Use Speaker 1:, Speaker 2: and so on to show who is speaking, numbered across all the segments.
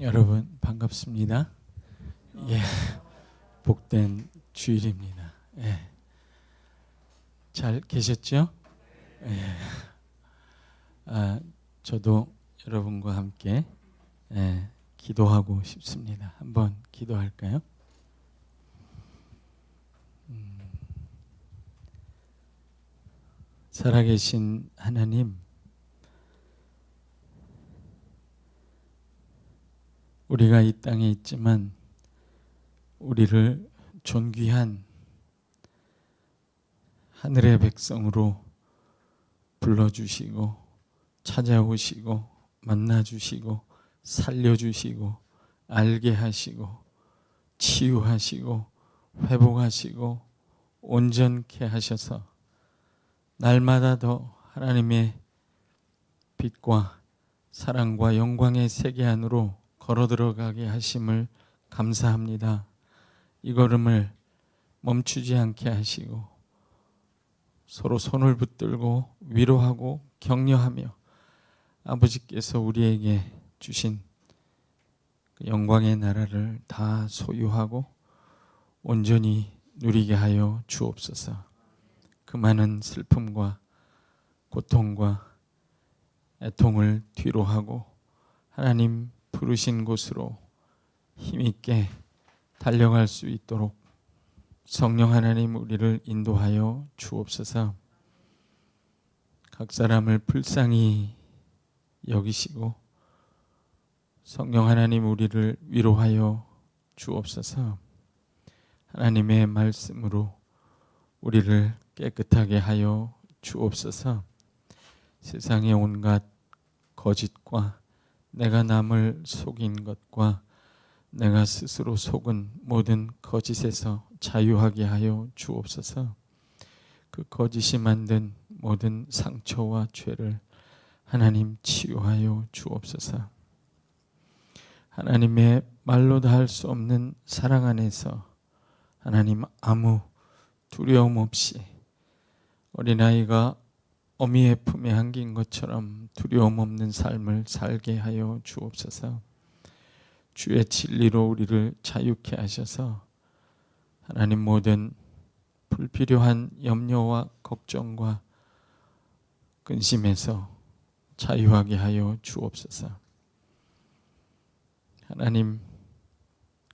Speaker 1: 여러분 반갑습니다. 예, 복된 주일입니다. 예, 잘 계셨죠? 예, 저도 여러분과 함께 기도하고 싶습니다. 한번 기도할까요? 살아계신 하나님, 우리가 이 땅에 있지만 우리를 존귀한 하늘의 백성으로 불러주시고 찾아오시고 만나주시고 살려주시고 알게 하시고 치유하시고 회복하시고 온전케 하셔서 날마다 더 하나님의 빛과 사랑과 영광의 세계 안으로 걸어 들어가게 하심을 감사합니다. 이 걸음을 멈추지 않게 하시고 서로 손을 붙들고 위로하고 격려하며 아버지께서 우리에게 주신 그 영광의 나라를 다 소유하고 온전히 누리게 하여 주옵소서. 그 많은 슬픔과 고통과 애통을 뒤로하고 하나님 부르신 곳으로 힘있게 달려갈 수 있도록 성령 하나님 우리를 인도하여 주옵소서. 각 사람을 불쌍히 여기시고 성령 하나님 우리를 위로하여 주옵소서. 하나님의 말씀으로 우리를 깨끗하게 하여 주옵소서. 세상의 온갖 거짓과 내가 남을 속인 것과 내가 스스로 속은 모든 거짓에서 자유하게 하여 주옵소서. 그 거짓이 만든 모든 상처와 죄를 하나님 치유하여 주옵소서. 하나님의 말로 다 할 수 없는 사랑 안에서 하나님 아무 두려움 없이 어린아이가 어미의 품에 안긴 것처럼 두려움 없는 삶을 살게 하여 주옵소서. 주의 진리로 우리를 자유케 하셔서 하나님 모든 불필요한 염려와 걱정과 근심에서 자유하게 하여 주옵소서. 하나님,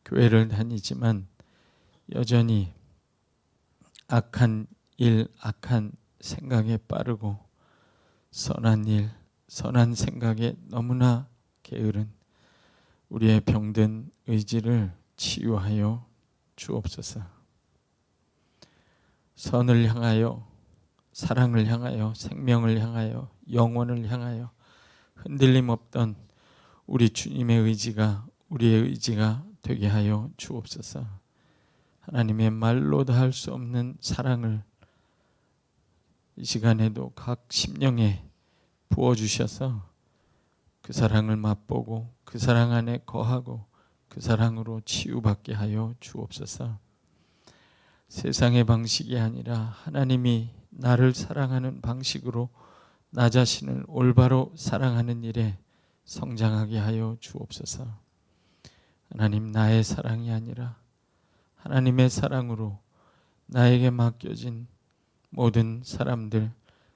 Speaker 1: 교회를 다니지만 여전히 악한 일, 악한 생각에 빠르고 선한 일, 선한 생각에 너무나 게으른 우리의 병든 의지를 치유하여 주옵소서. 선을 향하여, 사랑을 향하여, 생명을 향하여, 영혼을 향하여 흔들림 없던 우리 주님의 의지가 우리의 의지가 되게 하여 주옵소서. 하나님의 말로도 할 수 없는 사랑을 이 시간에도 각 심령에 부어주셔서 그 사랑을 맛보고 그 사랑 안에 거하고 그 사랑으로 치유받게 하여 주옵소서. 세상의 방식이 아니라 하나님이 나를 사랑하는 방식으로 나 자신을 올바로 사랑하는 일에 성장하게 하여 주옵소서. 하나님, 나의 사랑이 아니라 하나님의 사랑으로 나에게 맡겨진 모든 사람들,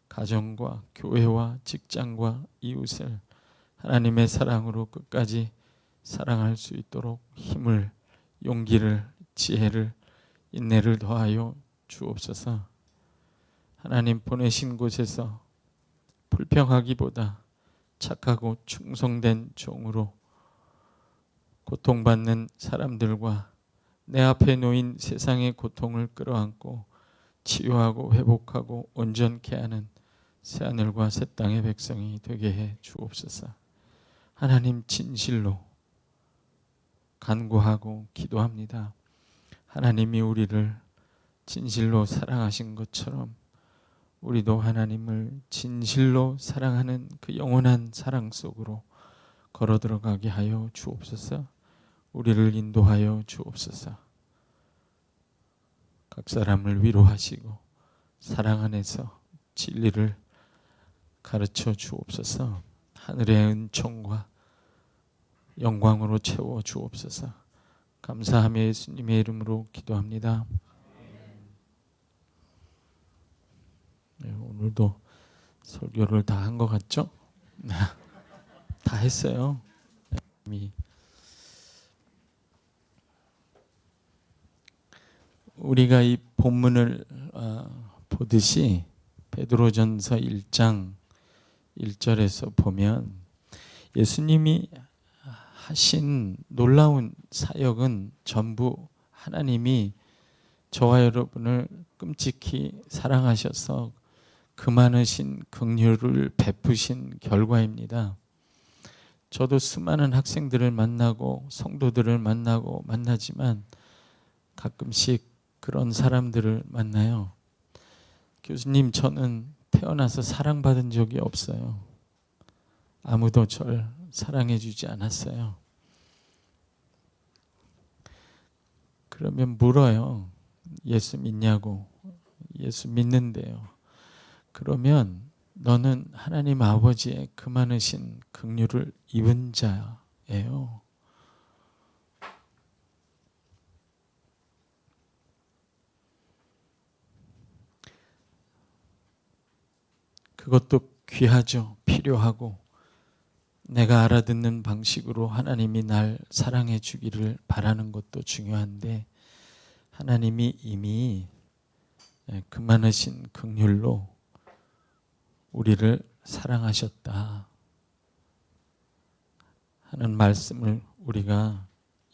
Speaker 1: 가정과 교회와 직장과 이웃을 하나님의 사랑으로 끝까지 사랑할 수 있도록 힘을, 용기를, 지혜를, 인내를 더하여 주옵소서. 하나님 보내신 곳에서 불평하기보다 착하고 충성된 종으로 고통받는 사람들과 내 앞에 놓인 세상의 고통을 끌어안고 치유하고 회복하고 온전케 하는 새하늘과 새 땅의 백성이 되게 해 주옵소서. 하나님, 진실로 간구하고 기도합니다. 하나님이 우리를 진실로 사랑하신 것처럼 우리도 하나님을 진실로 사랑하는 그 영원한 사랑 속으로 걸어 들어가게 하여 주옵소서. 우리를 인도하여 주옵소서. 각 사람을 위로하시고 사랑 안에서 진리를 가르쳐 주옵소서. 하늘의 은총과 영광으로 채워 주옵소서. 감사하며 예수님의 이름으로 기도합니다. 네, 오늘도 설교를 다 한 것 같죠? 다 했어요. 이미. 우리가 이 본문을 보듯이 베드로전서 1장 1절에서 보면 예수님이 하신 놀라운 사역은 전부 하나님이 저와 여러분을 끔찍히 사랑하셔서 그 많으신 긍휼을 베푸신 결과입니다. 저도 수많은 학생들을 만나고 성도들을 만나지만 가끔씩 그런 사람들을 만나요. 교수님, 저는 태어나서 사랑받은 적이 없어요. 아무도 절 사랑해 주지 않았어요. 그러면 물어요. 예수 믿냐고. 예수 믿는데요. 그러면 너는 하나님 아버지의 그 많으신 긍휼을 입은 자예요. 그것도 귀하죠. 필요하고 내가 알아듣는 방식으로 하나님이 날 사랑해 주기를 바라는 것도 중요한데 하나님이 이미 그 많으신 긍휼로 우리를 사랑하셨다 하는 말씀을 우리가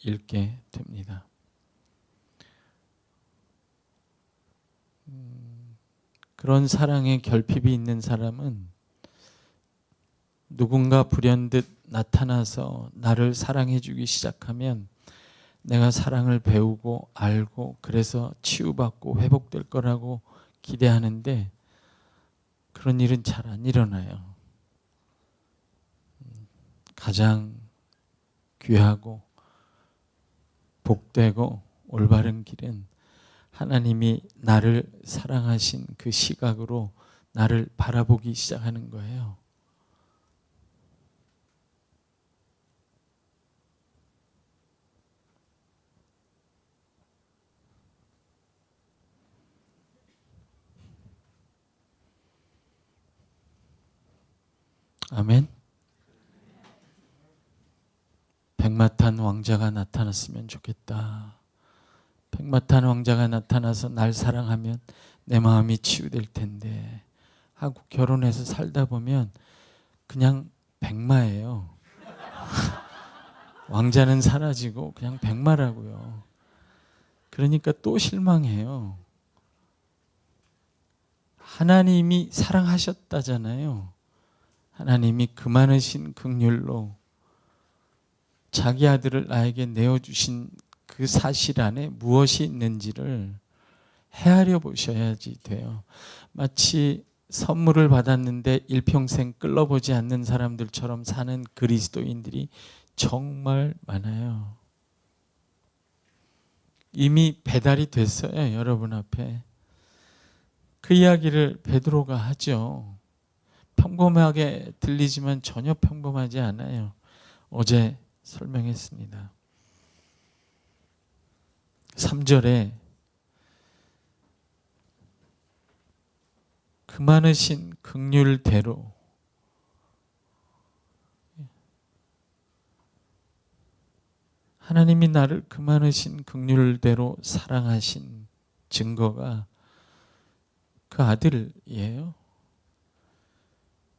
Speaker 1: 읽게 됩니다. 그런 사랑에 결핍이 있는 사람은 누군가 불현듯 나타나서 나를 사랑해 주기 시작하면 내가 사랑을 배우고 알고 그래서 치유받고 회복될 거라고 기대하는데 그런 일은 잘 안 일어나요. 가장 귀하고 복되고 올바른 길은 하나님이 나를 사랑하신 그 시각으로 나를 바라보기 시작하는 거예요. 아멘. 백마탄 왕자가 나타났으면 좋겠다. 백마탄 왕자가 나타나서 날 사랑하면 내 마음이 치유될 텐데 하고 결혼해서 살다 보면 그냥 백마예요. 왕자는 사라지고 그냥 백마라고요. 그러니까 또 실망해요. 하나님이 사랑하셨다잖아요. 하나님이 그 많으신 긍휼로 자기 아들을 나에게 내어주신 그 사실 안에 무엇이 있는지를 헤아려 보셔야지 돼요. 마치 선물을 받았는데 일평생 끌러보지 않는 사람들처럼 사는 그리스도인들이 정말 많아요. 이미 배달이 됐어요. 여러분 앞에. 그 이야기를 베드로가 하죠. 평범하게 들리지만 전혀 평범하지 않아요. 어제 설명했습니다. 3절에 그 많으신 긍휼대로 하나님이 나를 그 많으신 긍휼대로 사랑하신 증거가 그 아들이에요.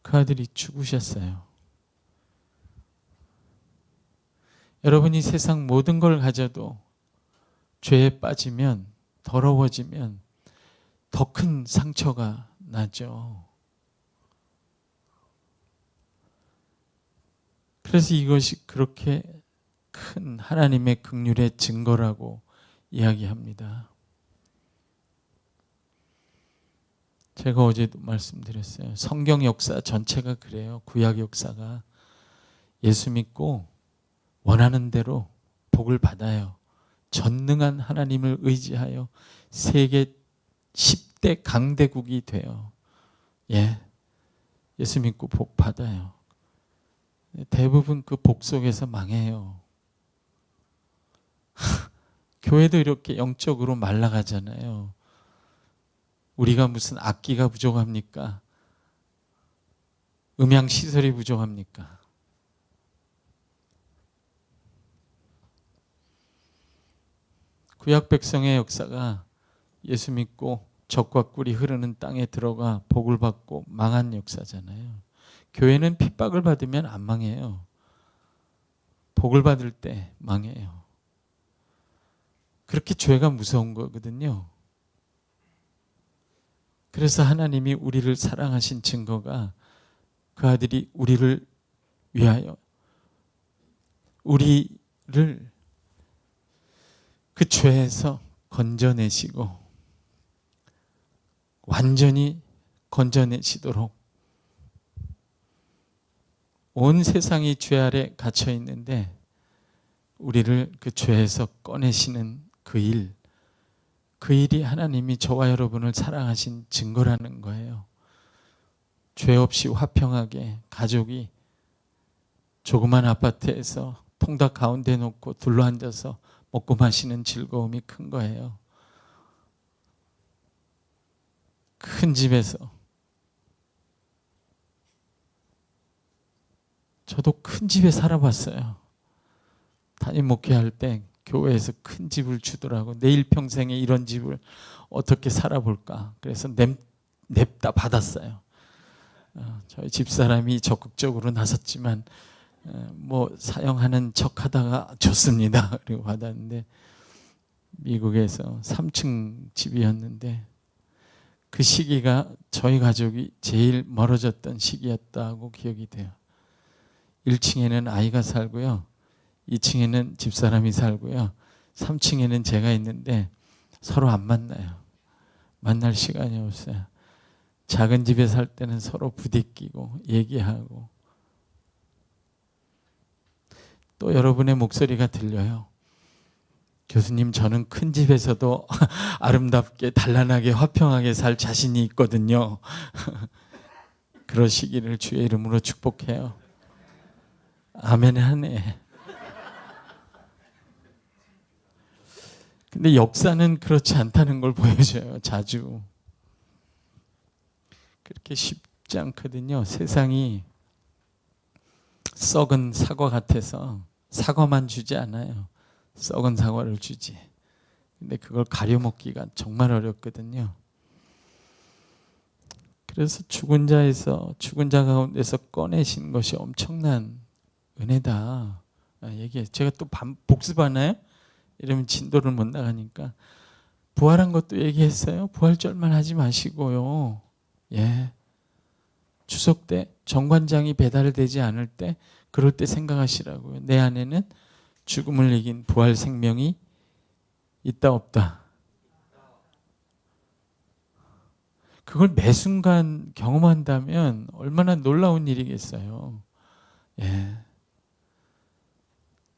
Speaker 1: 그 아들이 죽으셨어요. 여러분이 세상 모든 걸 가져도 죄에 빠지면 더러워지면 더 큰 상처가 나죠. 그래서 이것이 그렇게 큰 하나님의 긍휼의 증거라고 이야기합니다. 제가 어제도 말씀드렸어요. 성경 역사 전체가 그래요. 구약 역사가. 예수 믿고 원하는 대로 복을 받아요. 전능한 하나님을 의지하여 세계 10대 강대국이 돼요. 예수 믿고 복 받아요. 대부분 그 복 속에서 망해요. 교회도 이렇게 영적으로 말라가잖아요. 우리가 무슨 악기가 부족합니까? 음향 시설이 부족합니까? 구약 백성의 역사가 예수 믿고 적과 꿀이 흐르는 땅에 들어가 복을 받고 망한 역사잖아요. 교회는 핍박을 받으면 안 망해요. 복을 받을 때 망해요. 그렇게 죄가 무서운 거거든요. 그래서 하나님이 우리를 사랑하신 증거가 그 아들이 우리를 위하여 우리를 그 죄에서 건져내시고 완전히 건져내시도록 온 세상이 죄 아래 갇혀 있는데 우리를 그 죄에서 꺼내시는 그 일이 하나님이 저와 여러분을 사랑하신 증거라는 거예요. 죄 없이 화평하게 가족이 조그만 아파트에서 통닭 가운데 놓고 둘러앉아서 먹고 마시는 즐거움이 큰 거예요. 큰 집에서. 저도 큰 집에 살아봤어요. 담임 목회할 때 교회에서 큰 집을 주더라고. 내일 평생에 이런 집을 어떻게 살아볼까. 그래서 냅다 받았어요. 저희 집사람이 적극적으로 나섰지만 뭐 사용하는 척하다가 줬습니다. 그리고 받았는데 미국에서 3층 집이었는데 그 시기가 저희 가족이 제일 멀어졌던 시기였다고 기억이 돼요. 1층에는 아이가 살고요. 2층에는 집사람이 살고요. 3층에는 제가 있는데 서로 안 만나요. 만날 시간이 없어요. 작은 집에 살 때는 서로 부대끼고 얘기하고 또 여러분의 목소리가 들려요. 교수님, 저는 큰 집에서도 아름답게 단란하게 화평하게 살 자신이 있거든요. 그러시기를 주의 이름으로 축복해요. 아멘 하네. 근데 역사는 그렇지 않다는 걸 보여줘요. 자주. 그렇게 쉽지 않거든요. 세상이 썩은 사과 같아서 사과만 주지 않아요. 썩은 사과를 주지. 근데 그걸 가려 먹기가 정말 어렵거든요. 그래서 죽은 자 가운데서 꺼내신 것이 엄청난 은혜다. 얘기해. 제가 또 복습하나요? 이러면 진도를 못 나가니까 부활한 것도 얘기했어요. 부활절만 하지 마시고요. 예. 추석 때 정관장이 배달되지 않을 때 그럴 때 생각하시라고요. 내 안에는 죽음을 이긴 부활 생명이 있다 없다. 그걸 매 순간 경험한다면 얼마나 놀라운 일이겠어요. 예.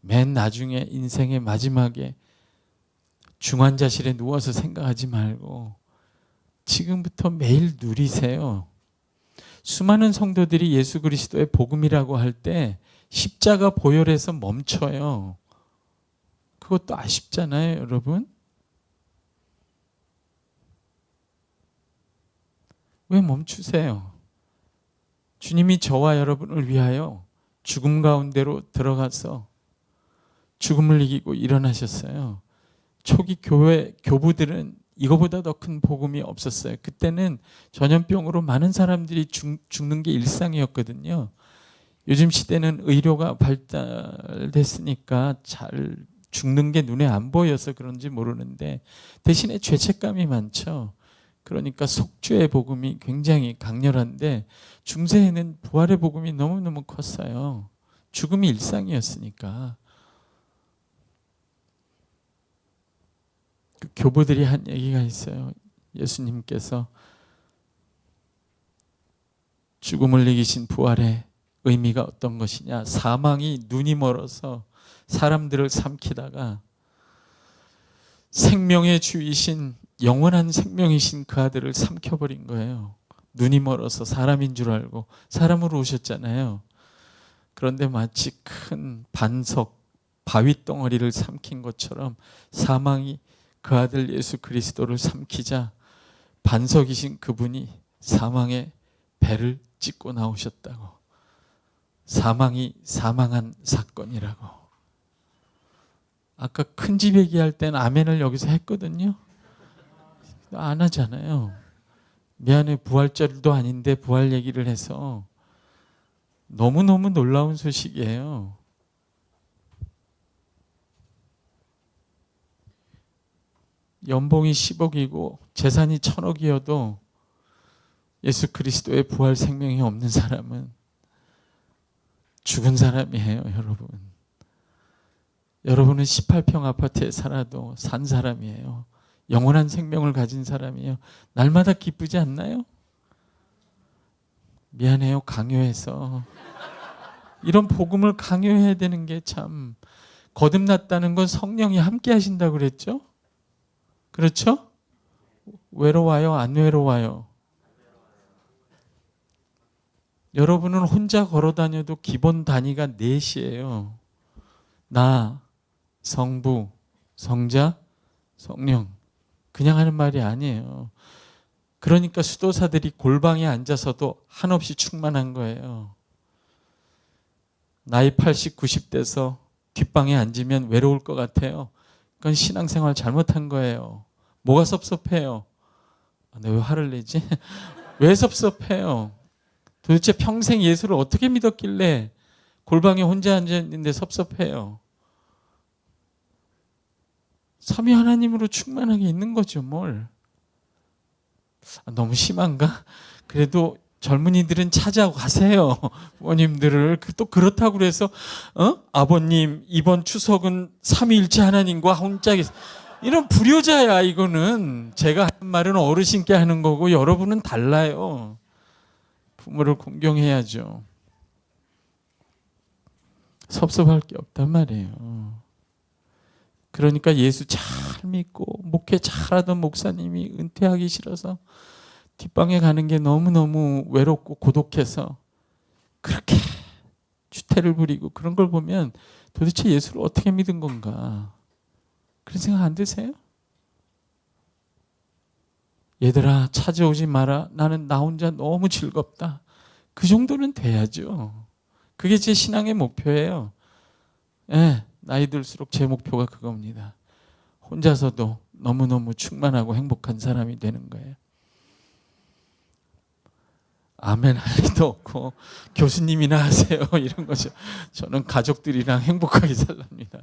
Speaker 1: 맨 나중에 인생의 마지막에 중환자실에 누워서 생각하지 말고 지금부터 매일 누리세요. 수많은 성도들이 예수 그리스도의 복음이라고 할 때 십자가 보혈에서 멈춰요. 그것도 아쉽잖아요, 여러분. 왜 멈추세요? 주님이 저와 여러분을 위하여 죽음 가운데로 들어가서 죽음을 이기고 일어나셨어요. 초기 교회 교부들은 이거보다 더 큰 복음이 없었어요. 그때는 전염병으로 많은 사람들이 죽는 게 일상이었거든요. 요즘 시대는 의료가 발달됐으니까 잘 죽는 게 눈에 안 보여서 그런지 모르는데 대신에 죄책감이 많죠. 그러니까 속죄의 복음이 굉장히 강렬한데 중세에는 부활의 복음이 너무너무 컸어요. 죽음이 일상이었으니까. 그 교부들이 한 얘기가 있어요. 예수님께서 죽음을 이기신 부활의 의미가 어떤 것이냐. 사망이 눈이 멀어서 사람들을 삼키다가 생명의 주이신 영원한 생명이신 그 아들을 삼켜버린 거예요. 눈이 멀어서 사람인 줄 알고 사람으로 오셨잖아요. 그런데 마치 큰 반석, 바위 덩어리를 삼킨 것처럼 사망이 그 아들 예수 그리스도를 삼키자 반석이신 그분이 사망의 배를 찢고 나오셨다고. 사망이 사망한 사건이라고. 아까 큰 집 얘기할 땐 아멘을 여기서 했거든요. 안 하잖아요. 미안해, 부활절도 아닌데 부활 얘기를 해서. 너무너무 놀라운 소식이에요. 연봉이 10억이고 재산이 1000억이어도 예수 그리스도의 부활 생명이 없는 사람은 죽은 사람이에요, 여러분. 여러분은 18평 아파트에 살아도 산 사람이에요. 영원한 생명을 가진 사람이에요. 날마다 기쁘지 않나요? 미안해요, 강요해서. 이런 복음을 강요해야 되는 게 참, 거듭났다는 건 성령이 함께 하신다고 그랬죠? 그렇죠? 외로워요? 안 외로워요? 여러분은 혼자 걸어 다녀도 기본 단위가 넷이에요. 나, 성부, 성자, 성령. 그냥 하는 말이 아니에요. 그러니까 수도사들이 골방에 앉아서도 한없이 충만한 거예요. 나이 80, 90대서 뒷방에 앉으면 외로울 것 같아요. 그건 신앙생활 잘못한 거예요. 뭐가 섭섭해요? 내가 왜 화를 내지? 왜 섭섭해요? 도대체 평생 예수를 어떻게 믿었길래 골방에 혼자 앉아있는데 섭섭해요? 삼위 하나님으로 충만하게 있는 거죠, 뭘. 너무 심한가? 그래도 젊은이들은 찾아가세요. 부모님들을. 또 그렇다고 그래서 아버님 이번 추석은 삼위일체 하나님과 혼자 이런 불효자야. 이거는 제가 하는 말은 어르신께 하는 거고 여러분은 달라요. 부모를 공경해야죠. 섭섭할 게 없단 말이에요. 그러니까 예수 잘 믿고 목회 잘하던 목사님이 은퇴하기 싫어서 뒷방에 가는 게 너무너무 외롭고 고독해서 그렇게 주태를 부리고 그런 걸 보면 도대체 예수를 어떻게 믿은 건가? 그런 생각 안 드세요? 얘들아, 찾아오지 마라. 나는 나 혼자 너무 즐겁다. 그 정도는 돼야죠. 그게 제 신앙의 목표예요. 예, 나이 들수록 제 목표가 그겁니다. 혼자서도 너무너무 충만하고 행복한 사람이 되는 거예요. 아멘 할 리도 없고 교수님이나 하세요 이런 거죠. 저는 가족들이랑 행복하게 살랍니다.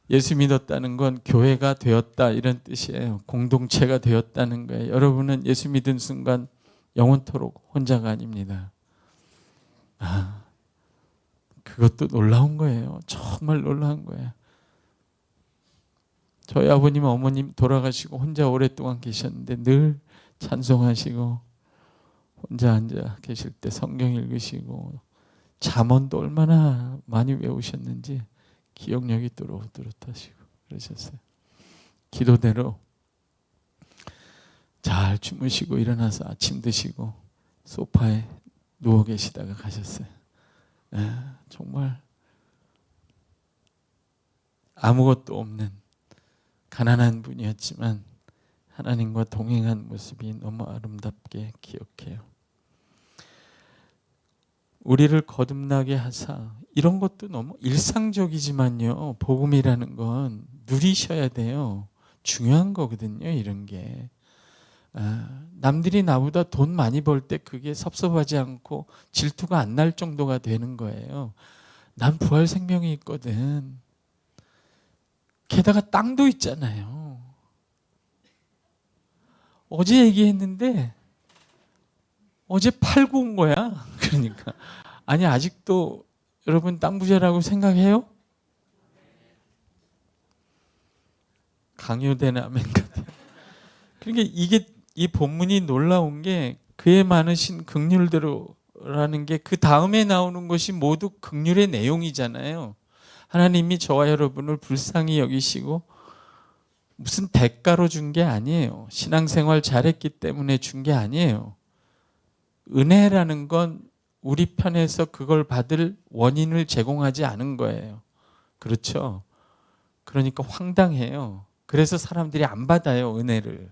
Speaker 1: 예수 믿었다는 건 교회가 되었다 이런 뜻이에요. 공동체가 되었다는 거예요. 여러분은 예수 믿은 순간 영원토록 혼자가 아닙니다. 그것도 놀라운 거예요. 정말 놀라운 거예요. 저희 아버님 어머님 돌아가시고 혼자 오랫동안 계셨는데 늘 찬송하시고 혼자 앉아 계실 때 성경 읽으시고 잠언도 얼마나 많이 외우셨는지 기억력이 또렷또렷하시고 그러셨어요. 기도대로 잘 주무시고 일어나서 아침 드시고 소파에 누워 계시다가 가셨어요. 정말 아무것도 없는 가난한 분이었지만 하나님과 동행한 모습이 너무 아름답게 기억해요. 우리를 거듭나게 하사 이런 것도 너무 일상적이지만요. 복음이라는 건 누리셔야 돼요. 중요한 거거든요. 이런 게. 남들이 나보다 돈 많이 벌 때 그게 섭섭하지 않고 질투가 안 날 정도가 되는 거예요. 난 부활 생명이 있거든. 게다가 땅도 있잖아요. 어제 얘기했는데 어제 팔고 온 거야. 그러니까 아니 아직도 여러분 땅 부자라고 생각해요? 강요된 아멘 같아요. 그러니까 이게 이 본문이 놀라운 게 그의 많으신 긍휼대로라는 게 그 다음에 나오는 것이 모두 긍휼의 내용이잖아요. 하나님이 저와 여러분을 불쌍히 여기시고 무슨 대가로 준 게 아니에요. 신앙생활 잘했기 때문에 준 게 아니에요. 은혜라는 건 우리 편에서 그걸 받을 원인을 제공하지 않은 거예요. 그렇죠? 그러니까 황당해요. 그래서 사람들이 안 받아요, 은혜를.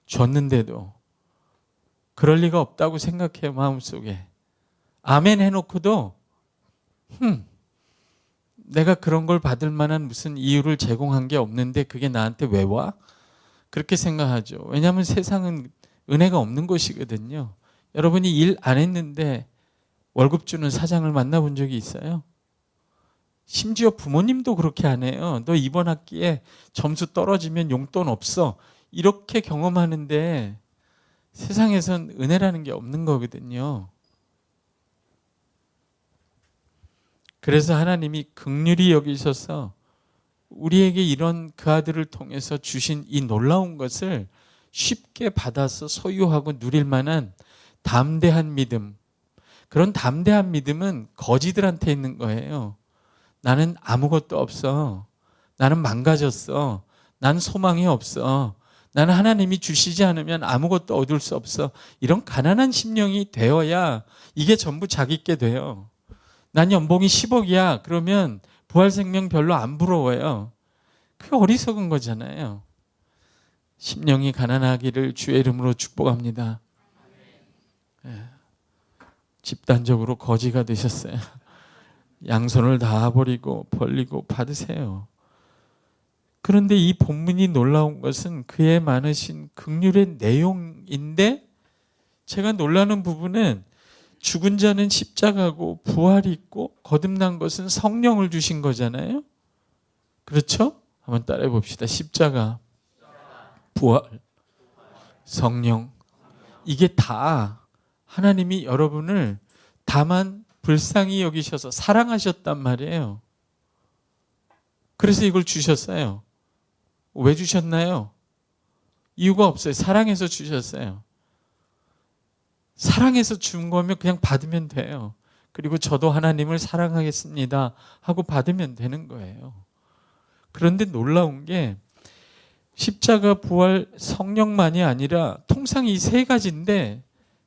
Speaker 1: 줬는데도. 그럴 리가 없다고 생각해요, 마음속에. 아멘 해놓고도 내가 그런 걸 받을 만한 무슨 이유를 제공한 게 없는데 그게 나한테 왜 와? 그렇게 생각하죠. 왜냐하면 세상은 은혜가 없는 곳이거든요. 여러분이 일 안 했는데 월급 주는 사장을 만나본 적이 있어요? 심지어 부모님도 그렇게 안 해요. 너 이번 학기에 점수 떨어지면 용돈 없어. 이렇게 경험하는데 세상에선 은혜라는 게 없는 거거든요. 그래서 하나님이 긍휼히 여기셔서 우리에게 이런 그 아들을 통해서 주신 이 놀라운 것을 쉽게 받아서 소유하고 누릴 만한 담대한 믿음. 그런 담대한 믿음은 거지들한테 있는 거예요. 나는 아무것도 없어. 나는 망가졌어. 난 소망이 없어. 나는 하나님이 주시지 않으면 아무것도 얻을 수 없어. 이런 가난한 심령이 되어야 이게 전부 자기께 돼요. 난 연봉이 10억이야. 그러면 부활생명 별로 안 부러워요. 그게 어리석은 거잖아요. 심령이 가난하기를 주의 이름으로 축복합니다. 집단적으로 거지가 되셨어요. 양손을 다 버리고 벌리고 받으세요. 그런데 이 본문이 놀라운 것은 그의 많으신 긍휼의 내용인데 제가 놀라는 부분은 죽은 자는 십자가고 부활이 있고 거듭난 것은 성령을 주신 거잖아요. 그렇죠? 한번 따라해 봅시다. 십자가, 부활, 성령. 이게 다 하나님이 여러분을 다만 불쌍히 여기셔서 사랑하셨단 말이에요. 그래서 이걸 주셨어요. 왜 주셨나요? 이유가 없어요. 사랑해서 주셨어요. 사랑해서 준 거면 그냥 받으면 돼요. 그리고 저도 하나님을 사랑하겠습니다 하고 받으면 되는 거예요. 그런데 놀라운 게 십자가, 부활, 성령만이 아니라 통상 이 세 가지인데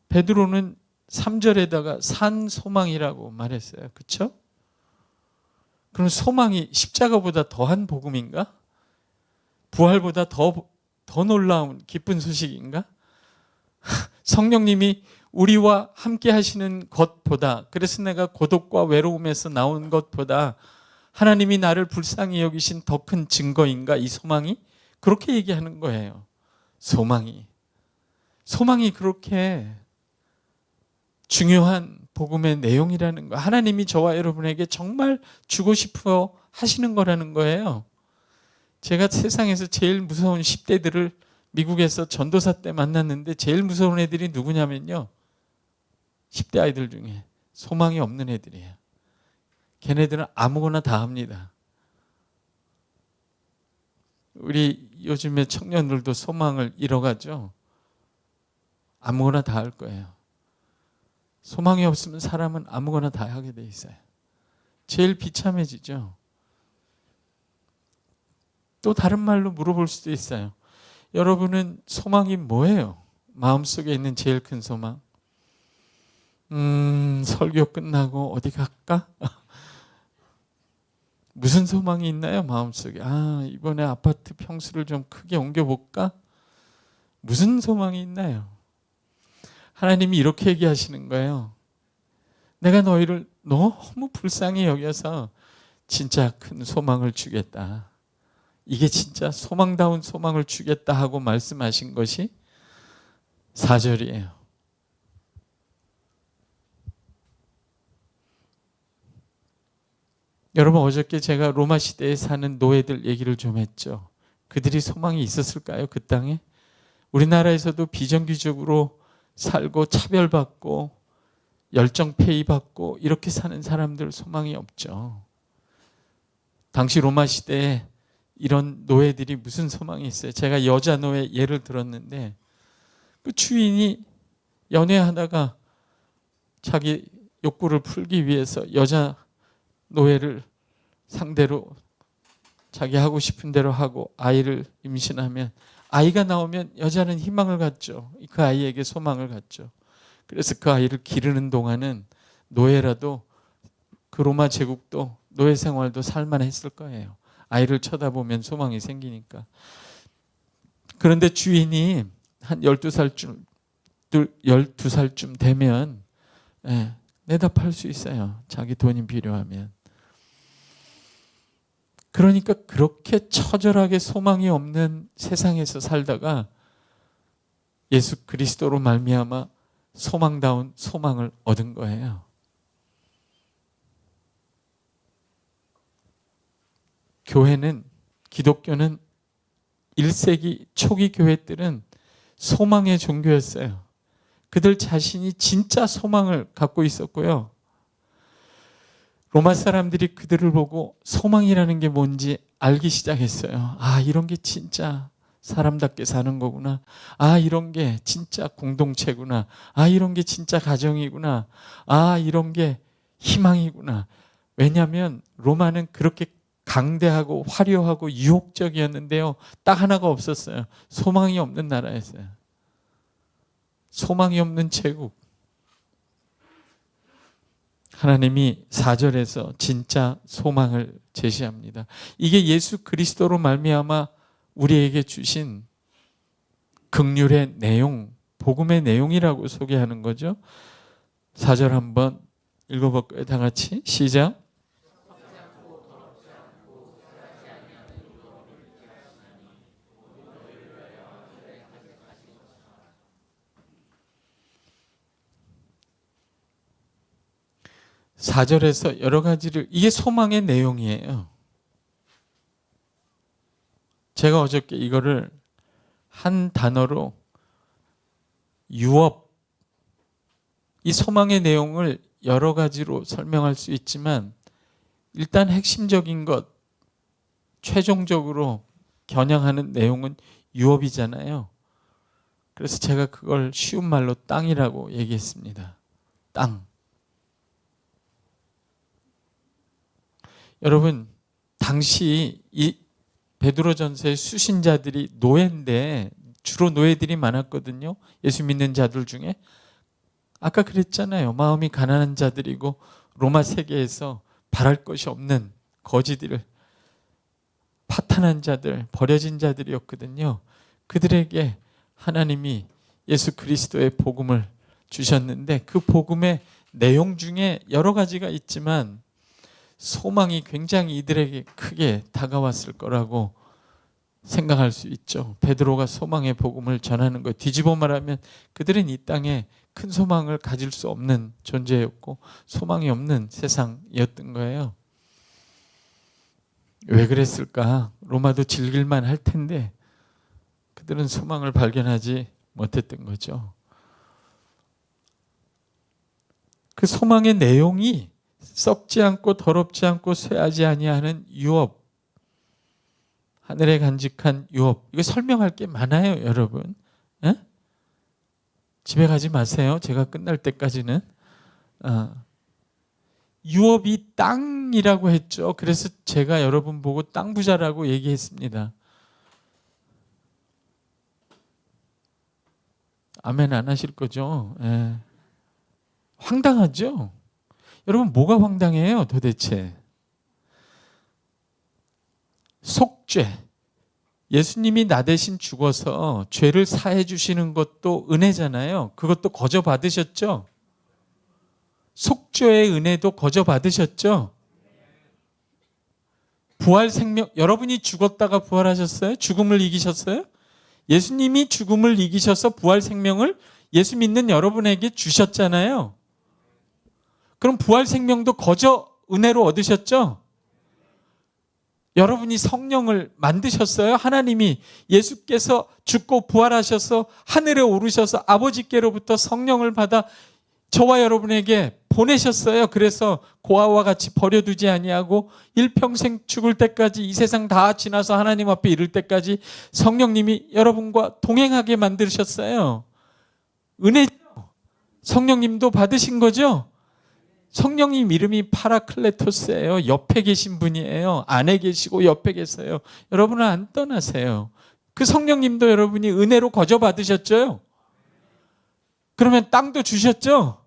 Speaker 1: 베드로는 3절에다가 산 소망이라고 말했어요. 그렇죠? 그럼 소망이 십자가보다 더한 복음인가? 부활보다 더 놀라운 기쁜 소식인가? 성령님이 우리와 함께 하시는 것보다, 그래서 내가 고독과 외로움에서 나온 것보다 하나님이 나를 불쌍히 여기신 더 큰 증거인가? 이 소망이? 그렇게 얘기하는 거예요. 소망이 그렇게 중요한 복음의 내용이라는 거. 하나님이 저와 여러분에게 정말 주고 싶어 하시는 거라는 거예요. 제가 세상에서 제일 무서운 10대들을 미국에서 전도사 때 만났는데 제일 무서운 애들이 누구냐면요. 10대 아이들 중에 소망이 없는 애들이에요. 걔네들은 아무거나 다 합니다. 우리 요즘에 청년들도 소망을 잃어가죠. 아무거나 다 할 거예요. 소망이 없으면 사람은 아무거나 다 하게 돼 있어요. 제일 비참해지죠. 또 다른 말로 물어볼 수도 있어요. 여러분은 소망이 뭐예요? 마음속에 있는 제일 큰 소망. 설교 끝나고 어디 갈까? 무슨 소망이 있나요? 마음속에. 이번에 아파트 평수를 좀 크게 옮겨볼까? 무슨 소망이 있나요? 하나님이 이렇게 얘기하시는 거예요. 내가 너희를 너무 불쌍히 여겨서 진짜 큰 소망을 주겠다. 이게 진짜 소망다운 소망을 주겠다 하고 말씀하신 것이 4절이에요. 여러분, 어저께 제가 로마 시대에 사는 노예들 얘기를 좀 했죠. 그들이 소망이 있었을까요? 그 땅에? 우리나라에서도 비정규직으로 살고 차별받고 열정페이 받고 이렇게 사는 사람들 소망이 없죠. 당시 로마 시대에 이런 노예들이 무슨 소망이 있어요? 제가 여자 노예 예를 들었는데 그 주인이 연애하다가 자기 욕구를 풀기 위해서 여자 노예를 상대로 자기 하고 싶은 대로 하고 아이를 임신하면 아이가 나오면 여자는 희망을 갖죠. 그 아이에게 소망을 갖죠. 그래서 그 아이를 기르는 동안은 노예라도 그 로마 제국도 노예 생활도 살만했을 거예요. 아이를 쳐다보면 소망이 생기니까. 그런데 주인이 한 12살쯤 되면 내다 팔 수 있어요. 자기 돈이 필요하면. 그러니까 그렇게 처절하게 소망이 없는 세상에서 살다가 예수 그리스도로 말미암아 소망다운 소망을 얻은 거예요. 기독교는 1세기 초기 교회들은 소망의 종교였어요. 그들 자신이 진짜 소망을 갖고 있었고요. 로마 사람들이 그들을 보고 소망이라는 게 뭔지 알기 시작했어요. 아, 이런 게 진짜 사람답게 사는 거구나. 아, 이런 게 진짜 공동체구나. 아, 이런 게 진짜 가정이구나. 아, 이런 게 희망이구나. 왜냐하면 로마는 그렇게 강대하고 화려하고 유혹적이었는데요. 딱 하나가 없었어요. 소망이 없는 나라였어요. 소망이 없는 제국. 하나님이 4절에서 진짜 소망을 제시합니다. 이게 예수 그리스도로 말미암아 우리에게 주신 긍휼의 내용, 복음의 내용이라고 소개하는 거죠. 4절 한번 읽어볼까요? 다 같이 시작. (4절에서) 여러 가지를, 이게 소망의 내용이에요. 제가 어저께 이거를 한 단어로 유업, 이 소망의 내용을 여러 가지로 설명할 수 있지만 일단 핵심적인 것, 최종적으로 겨냥하는 내용은 유업이잖아요. 그래서 제가 그걸 쉬운 말로 땅이라고 얘기했습니다. 땅. 여러분, 당시 이 베드로전서의 수신자들이 노예인데 주로 노예들이 많았거든요. 예수 믿는 자들 중에. 아까 그랬잖아요. 마음이 가난한 자들이고 로마 세계에서 바랄 것이 없는 거지들, 파탄한 자들, 버려진 자들이었거든요. 그들에게 하나님이 예수 그리스도의 복음을 주셨는데 그 복음의 내용 중에 여러 가지가 있지만 소망이 굉장히 이들에게 크게 다가왔을 거라고 생각할 수 있죠. 베드로가 소망의 복음을 전하는 것, 뒤집어 말하면 그들은 이 땅에 큰 소망을 가질 수 없는 존재였고 소망이 없는 세상이었던 거예요. 왜 그랬을까? 로마도 즐길만 할 텐데 그들은 소망을 발견하지 못했던 거죠. 그 소망의 내용이 썩지 않고 더럽지 않고 쇠하지 아니하는 유업, 하늘에 간직한 유업. 이거 설명할 게 많아요, 여러분. 에? 집에 가지 마세요. 제가 끝날 때까지는. 유업이 땅이라고 했죠. 그래서 제가 여러분 보고 땅 부자라고 얘기했습니다. 아멘 안 하실 거죠? 예. 황당하죠? 여러분, 뭐가 황당해요, 도대체? 속죄. 예수님이 나 대신 죽어서 죄를 사해 주시는 것도 은혜잖아요. 그것도 거저 받으셨죠? 속죄의 은혜도 거저 받으셨죠? 부활 생명, 여러분이 죽었다가 부활하셨어요? 죽음을 이기셨어요? 예수님이 죽음을 이기셔서 부활 생명을 예수 믿는 여러분에게 주셨잖아요. 그럼 부활 생명도 거저 은혜로 얻으셨죠? 여러분이 성령을 만드셨어요? 하나님이 예수께서 죽고 부활하셔서 하늘에 오르셔서 아버지께로부터 성령을 받아 저와 여러분에게 보내셨어요. 그래서 고아와 같이 버려두지 아니하고 일평생 죽을 때까지, 이 세상 다 지나서 하나님 앞에 이를 때까지 성령님이 여러분과 동행하게 만드셨어요. 은혜죠. 성령님도 받으신 거죠? 성령님 이름이 파라클레토스예요. 옆에 계신 분이에요. 안에 계시고 옆에 계세요. 여러분은 안 떠나세요. 그 성령님도 여러분이 은혜로 거저 받으셨죠? 그러면 땅도 주셨죠?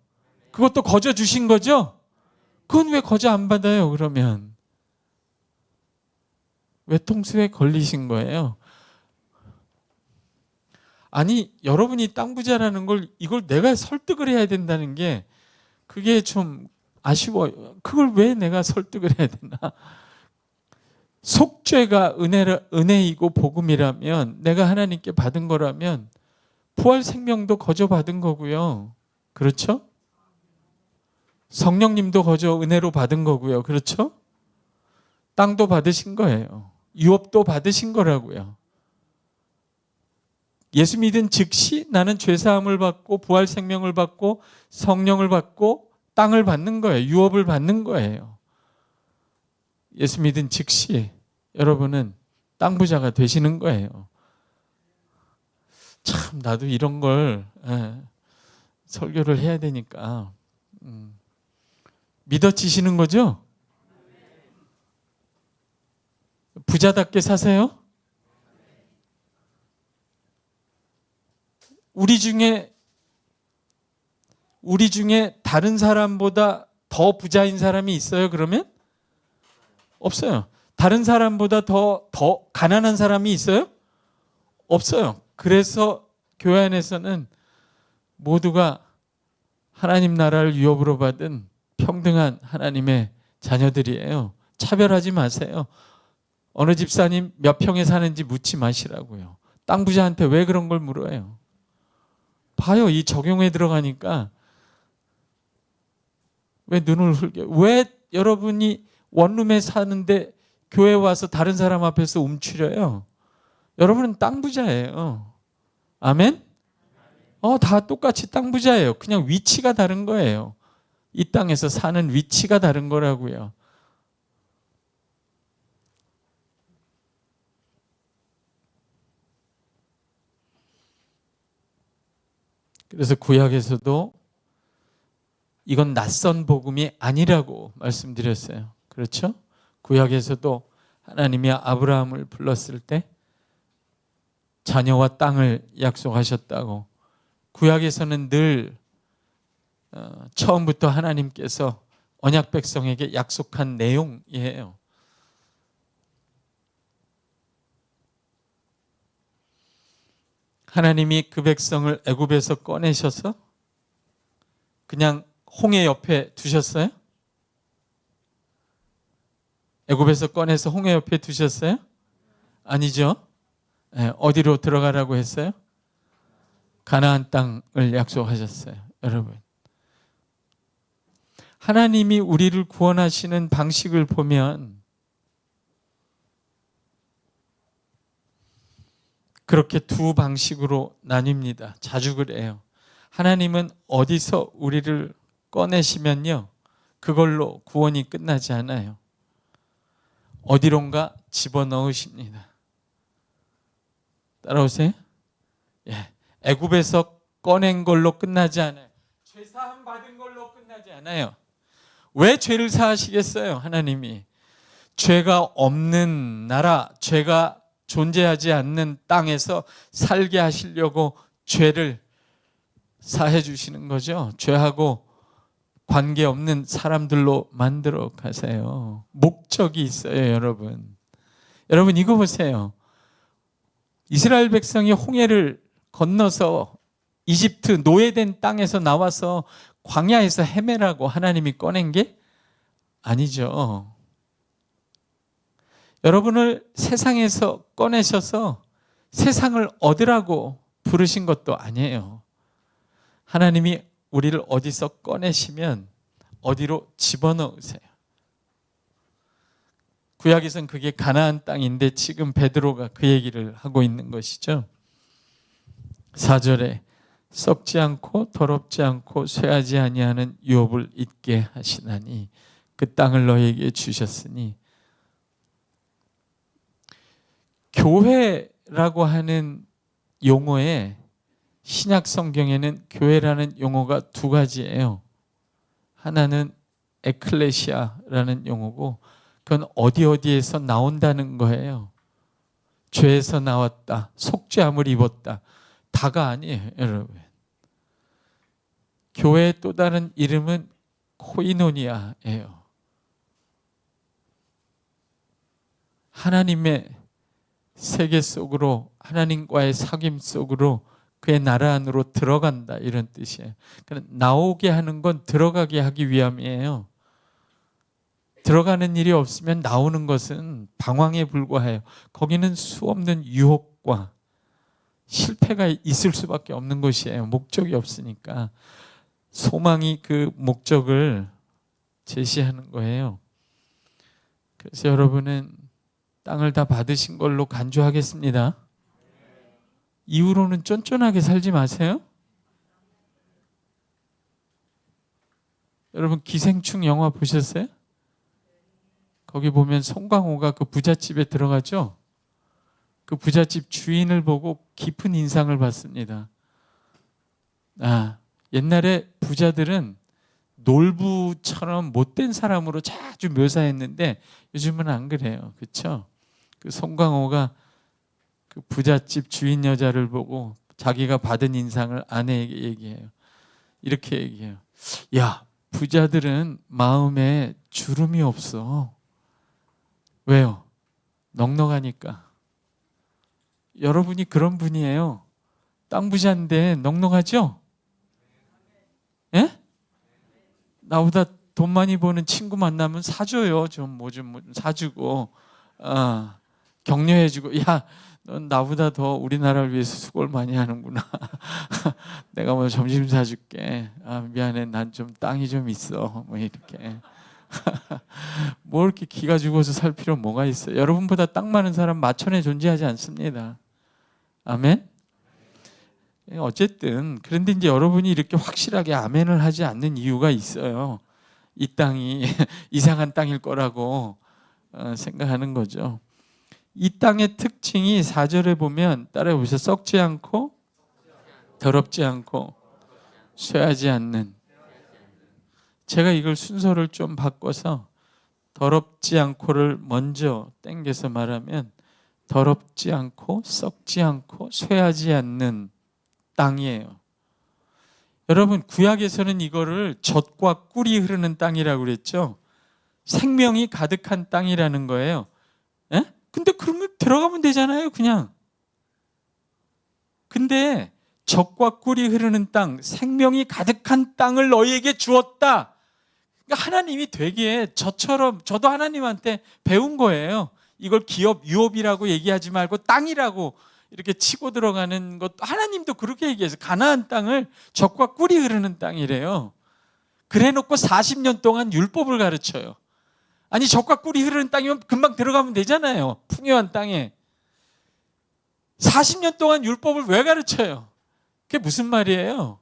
Speaker 1: 그것도 거저 주신 거죠? 그건 왜 거저 안 받아요, 그러면? 외통수에 걸리신 거예요. 아니, 여러분이 땅 부자라는 걸, 이걸 내가 설득을 해야 된다는 게 그게 좀 아쉬워요. 그걸 왜 내가 설득을 해야 되나? 속죄가 은혜이고 복음이라면, 내가 하나님께 받은 거라면 부활 생명도 거저 받은 거고요. 그렇죠? 성령님도 거저 은혜로 받은 거고요. 그렇죠? 땅도 받으신 거예요. 유업도 받으신 거라고요. 예수 믿은 즉시 나는 죄사함을 받고 부활 생명을 받고 성령을 받고 땅을 받는 거예요. 유업을 받는 거예요. 예수 믿은 즉시 여러분은 땅 부자가 되시는 거예요. 참 나도 이런 걸 설교를 해야 되니까 믿어지시는 거죠? 부자답게 사세요? 우리 중에 다른 사람보다 더 부자인 사람이 있어요, 그러면? 없어요. 다른 사람보다 더 가난한 사람이 있어요? 없어요. 그래서 교회 안에서는 모두가 하나님 나라를 유업으로 받은 평등한 하나님의 자녀들이에요. 차별하지 마세요. 어느 집사님 몇 평에 사는지 묻지 마시라고요. 땅 부자한테 왜 그런 걸 물어요? 봐요. 이 적용에 들어가니까 왜 눈을 흘겨요? 왜 여러분이 원룸에 사는데 교회 와서 다른 사람 앞에서 움츠려요? 여러분은 땅 부자예요. 아멘? 다 똑같이 땅 부자예요. 그냥 위치가 다른 거예요. 이 땅에서 사는 위치가 다른 거라고요. 그래서 구약에서도 이건 낯선 복음이 아니라고 말씀드렸어요. 그렇죠? 구약에서도 하나님이 아브라함을 불렀을 때 자녀와 땅을 약속하셨다고. 구약에서는 늘 처음부터 하나님께서 언약 백성에게 약속한 내용이에요. 하나님이 그 백성을 애굽에서 꺼내셔서 그냥 홍해 옆에 두셨어요? 애굽에서 꺼내서 홍해 옆에 두셨어요? 아니죠. 어디로 들어가라고 했어요? 가나안 땅을 약속하셨어요. 여러분, 하나님이 우리를 구원하시는 방식을 보면 그렇게 두 방식으로 나뉩니다. 자주 그래요. 하나님은 어디서 우리를 꺼내시면요, 그걸로 구원이 끝나지 않아요. 어디론가 집어넣으십니다. 따라오세요? 예. 애굽에서 꺼낸 걸로 끝나지 않아요. 죄사함 받은 걸로 끝나지 않아요. 왜 죄를 사하시겠어요? 하나님이 죄가 없는 나라, 죄가 존재하지 않는 땅에서 살게 하시려고 죄를 사해 주시는 거죠. 죄하고 관계없는 사람들로 만들어 가세요. 목적이 있어요, 여러분. 여러분 이거 보세요. 이스라엘 백성이 홍해를 건너서 이집트 노예된 땅에서 나와서 광야에서 헤매라고 하나님이 꺼낸 게 아니죠. 여러분을 세상에서 꺼내셔서 세상을 얻으라고 부르신 것도 아니에요. 하나님이 우리를 어디서 꺼내시면 어디로 집어넣으세요. 구약에서는 그게 가나안 땅인데 지금 베드로가 그 얘기를 하고 있는 것이죠. 4절에 썩지 않고 더럽지 않고 쇠하지 아니하는 유업을 있게 하시나니 그 땅을 너희에게 주셨으니, 교회라고 하는 용어에 신약 성경에는 교회라는 용어가 두 가지예요. 하나는 에클레시아라는 용어고 그건 어디에서 나온다는 거예요. 죄에서 나왔다, 속죄함을 입었다, 다가 아니에요, 여러분. 교회의 또 다른 이름은 코이노니아예요. 하나님의 세계 속으로, 하나님과의 사귐 속으로 그의 나라 안으로 들어간다, 이런 뜻이에요. 그러니까 나오게 하는 건 들어가게 하기 위함이에요. 들어가는 일이 없으면 나오는 것은 방황에 불과해요. 거기는 수없는 유혹과 실패가 있을 수밖에 없는 곳이에요. 목적이 없으니까. 소망이 그 목적을 제시하는 거예요. 그래서 여러분은 땅을 다 받으신 걸로 간주하겠습니다. 이후로는 쫀쫀하게 살지 마세요. 여러분 기생충 영화 보셨어요? 거기 보면 송강호가 그 부잣집에 들어가죠. 그 부잣집 주인을 보고 깊은 인상을 받습니다. 옛날에 부자들은 놀부처럼 못된 사람으로 자주 묘사했는데 요즘은 안 그래요. 그렇죠? 그 송강호가 그 부잣집 주인 여자를 보고 자기가 받은 인상을 아내에게 얘기해요. 이렇게 얘기해요. 야, 부자들은 마음에 주름이 없어. 왜요? 넉넉하니까. 여러분이 그런 분이에요. 땅 부자인데 넉넉하죠? 예? 나보다 돈 많이 버는 친구 만나면 사줘요. 좀 사주고 격려해주고, 야, 넌 나보다 더 우리나라를 위해서 수고를 많이 하는구나. 내가 뭐 점심 사줄게. 미안해, 난 좀 땅이 좀 있어. 뭐 이렇게. 뭐 이렇게 기가 죽어서 살 필요 뭐가 있어요? 여러분보다 땅 많은 사람 마천에 존재하지 않습니다. 아멘? 어쨌든 그런데 이제 여러분이 이렇게 확실하게 아멘을 하지 않는 이유가 있어요. 이 땅이 이상한 땅일 거라고 생각하는 거죠. 이 땅의 특징이 4절에 보면 따라해 보세요. 썩지 않고 더럽지 않고 쇠하지 않는. 제가 이걸 순서를 좀 바꿔서 더럽지 않고를 먼저 땡겨서 말하면 더럽지 않고 썩지 않고 쇠하지 않는 땅이에요. 여러분 구약에서는 이거를 젖과 꿀이 흐르는 땅이라고 그랬죠. 생명이 가득한 땅이라는 거예요. 예? 근데 그러면 들어가면 되잖아요, 그냥. 근데 젖과 꿀이 흐르는 땅, 생명이 가득한 땅을 너희에게 주었다. 그러니까 하나님이 되게 저도 하나님한테 배운 거예요. 이걸 기업 유업이라고 얘기하지 말고 땅이라고 이렇게 치고 들어가는 것도 하나님도 그렇게 얘기해서 가나안 땅을 젖과 꿀이 흐르는 땅이래요. 그래놓고 40년 동안 율법을 가르쳐요. 아니 젖과 꿀이 흐르는 땅이면 금방 들어가면 되잖아요. 풍요한 땅에. 40년 동안 율법을 왜 가르쳐요? 그게 무슨 말이에요?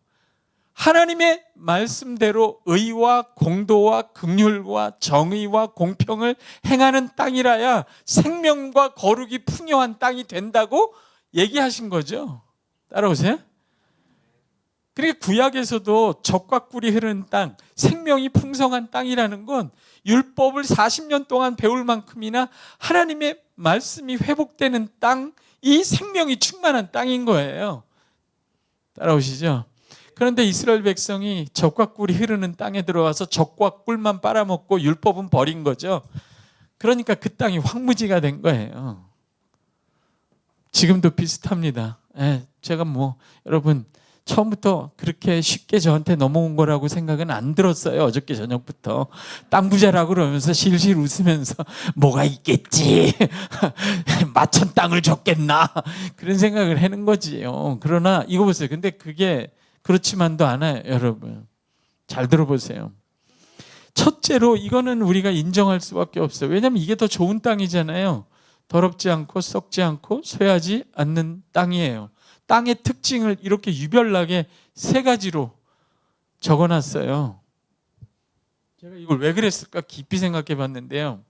Speaker 1: 하나님의 말씀대로 의와 공도와 긍휼과 정의와 공평을 행하는 땅이라야 생명과 거룩이 풍요한 땅이 된다고 얘기하신 거죠. 따라오세요? 그러니까 구약에서도 젖과 꿀이 흐르는 땅, 생명이 풍성한 땅이라는 건 율법을 40년 동안 배울 만큼이나 하나님의 말씀이 회복되는 땅, 이 생명이 충만한 땅인 거예요. 따라오시죠? 그런데 이스라엘 백성이 젖과 꿀이 흐르는 땅에 들어와서 젖과 꿀만 빨아먹고 율법은 버린 거죠. 그러니까 그 땅이 황무지가 된 거예요. 지금도 비슷합니다. 제가 여러분 처음부터 그렇게 쉽게 저한테 넘어온 거라고 생각은 안 들었어요. 어저께 저녁부터 땅 부자라고 그러면서 실실 웃으면서 뭐가 있겠지. 마천 땅을 줬겠나. 그런 생각을 하는 거지요. 그러나 이거 보세요. 근데 그게 그렇지만도 않아요. 여러분 잘 들어보세요. 첫째로 이거는 우리가 인정할 수밖에 없어요. 왜냐하면 이게 더 좋은 땅이잖아요. 더럽지 않고 썩지 않고 쇠하지 않는 땅이에요. 땅의 특징을 이렇게 유별나게 3가지로 적어놨어요. 제가 이걸 왜 그랬을까 깊이 생각해 봤는데요.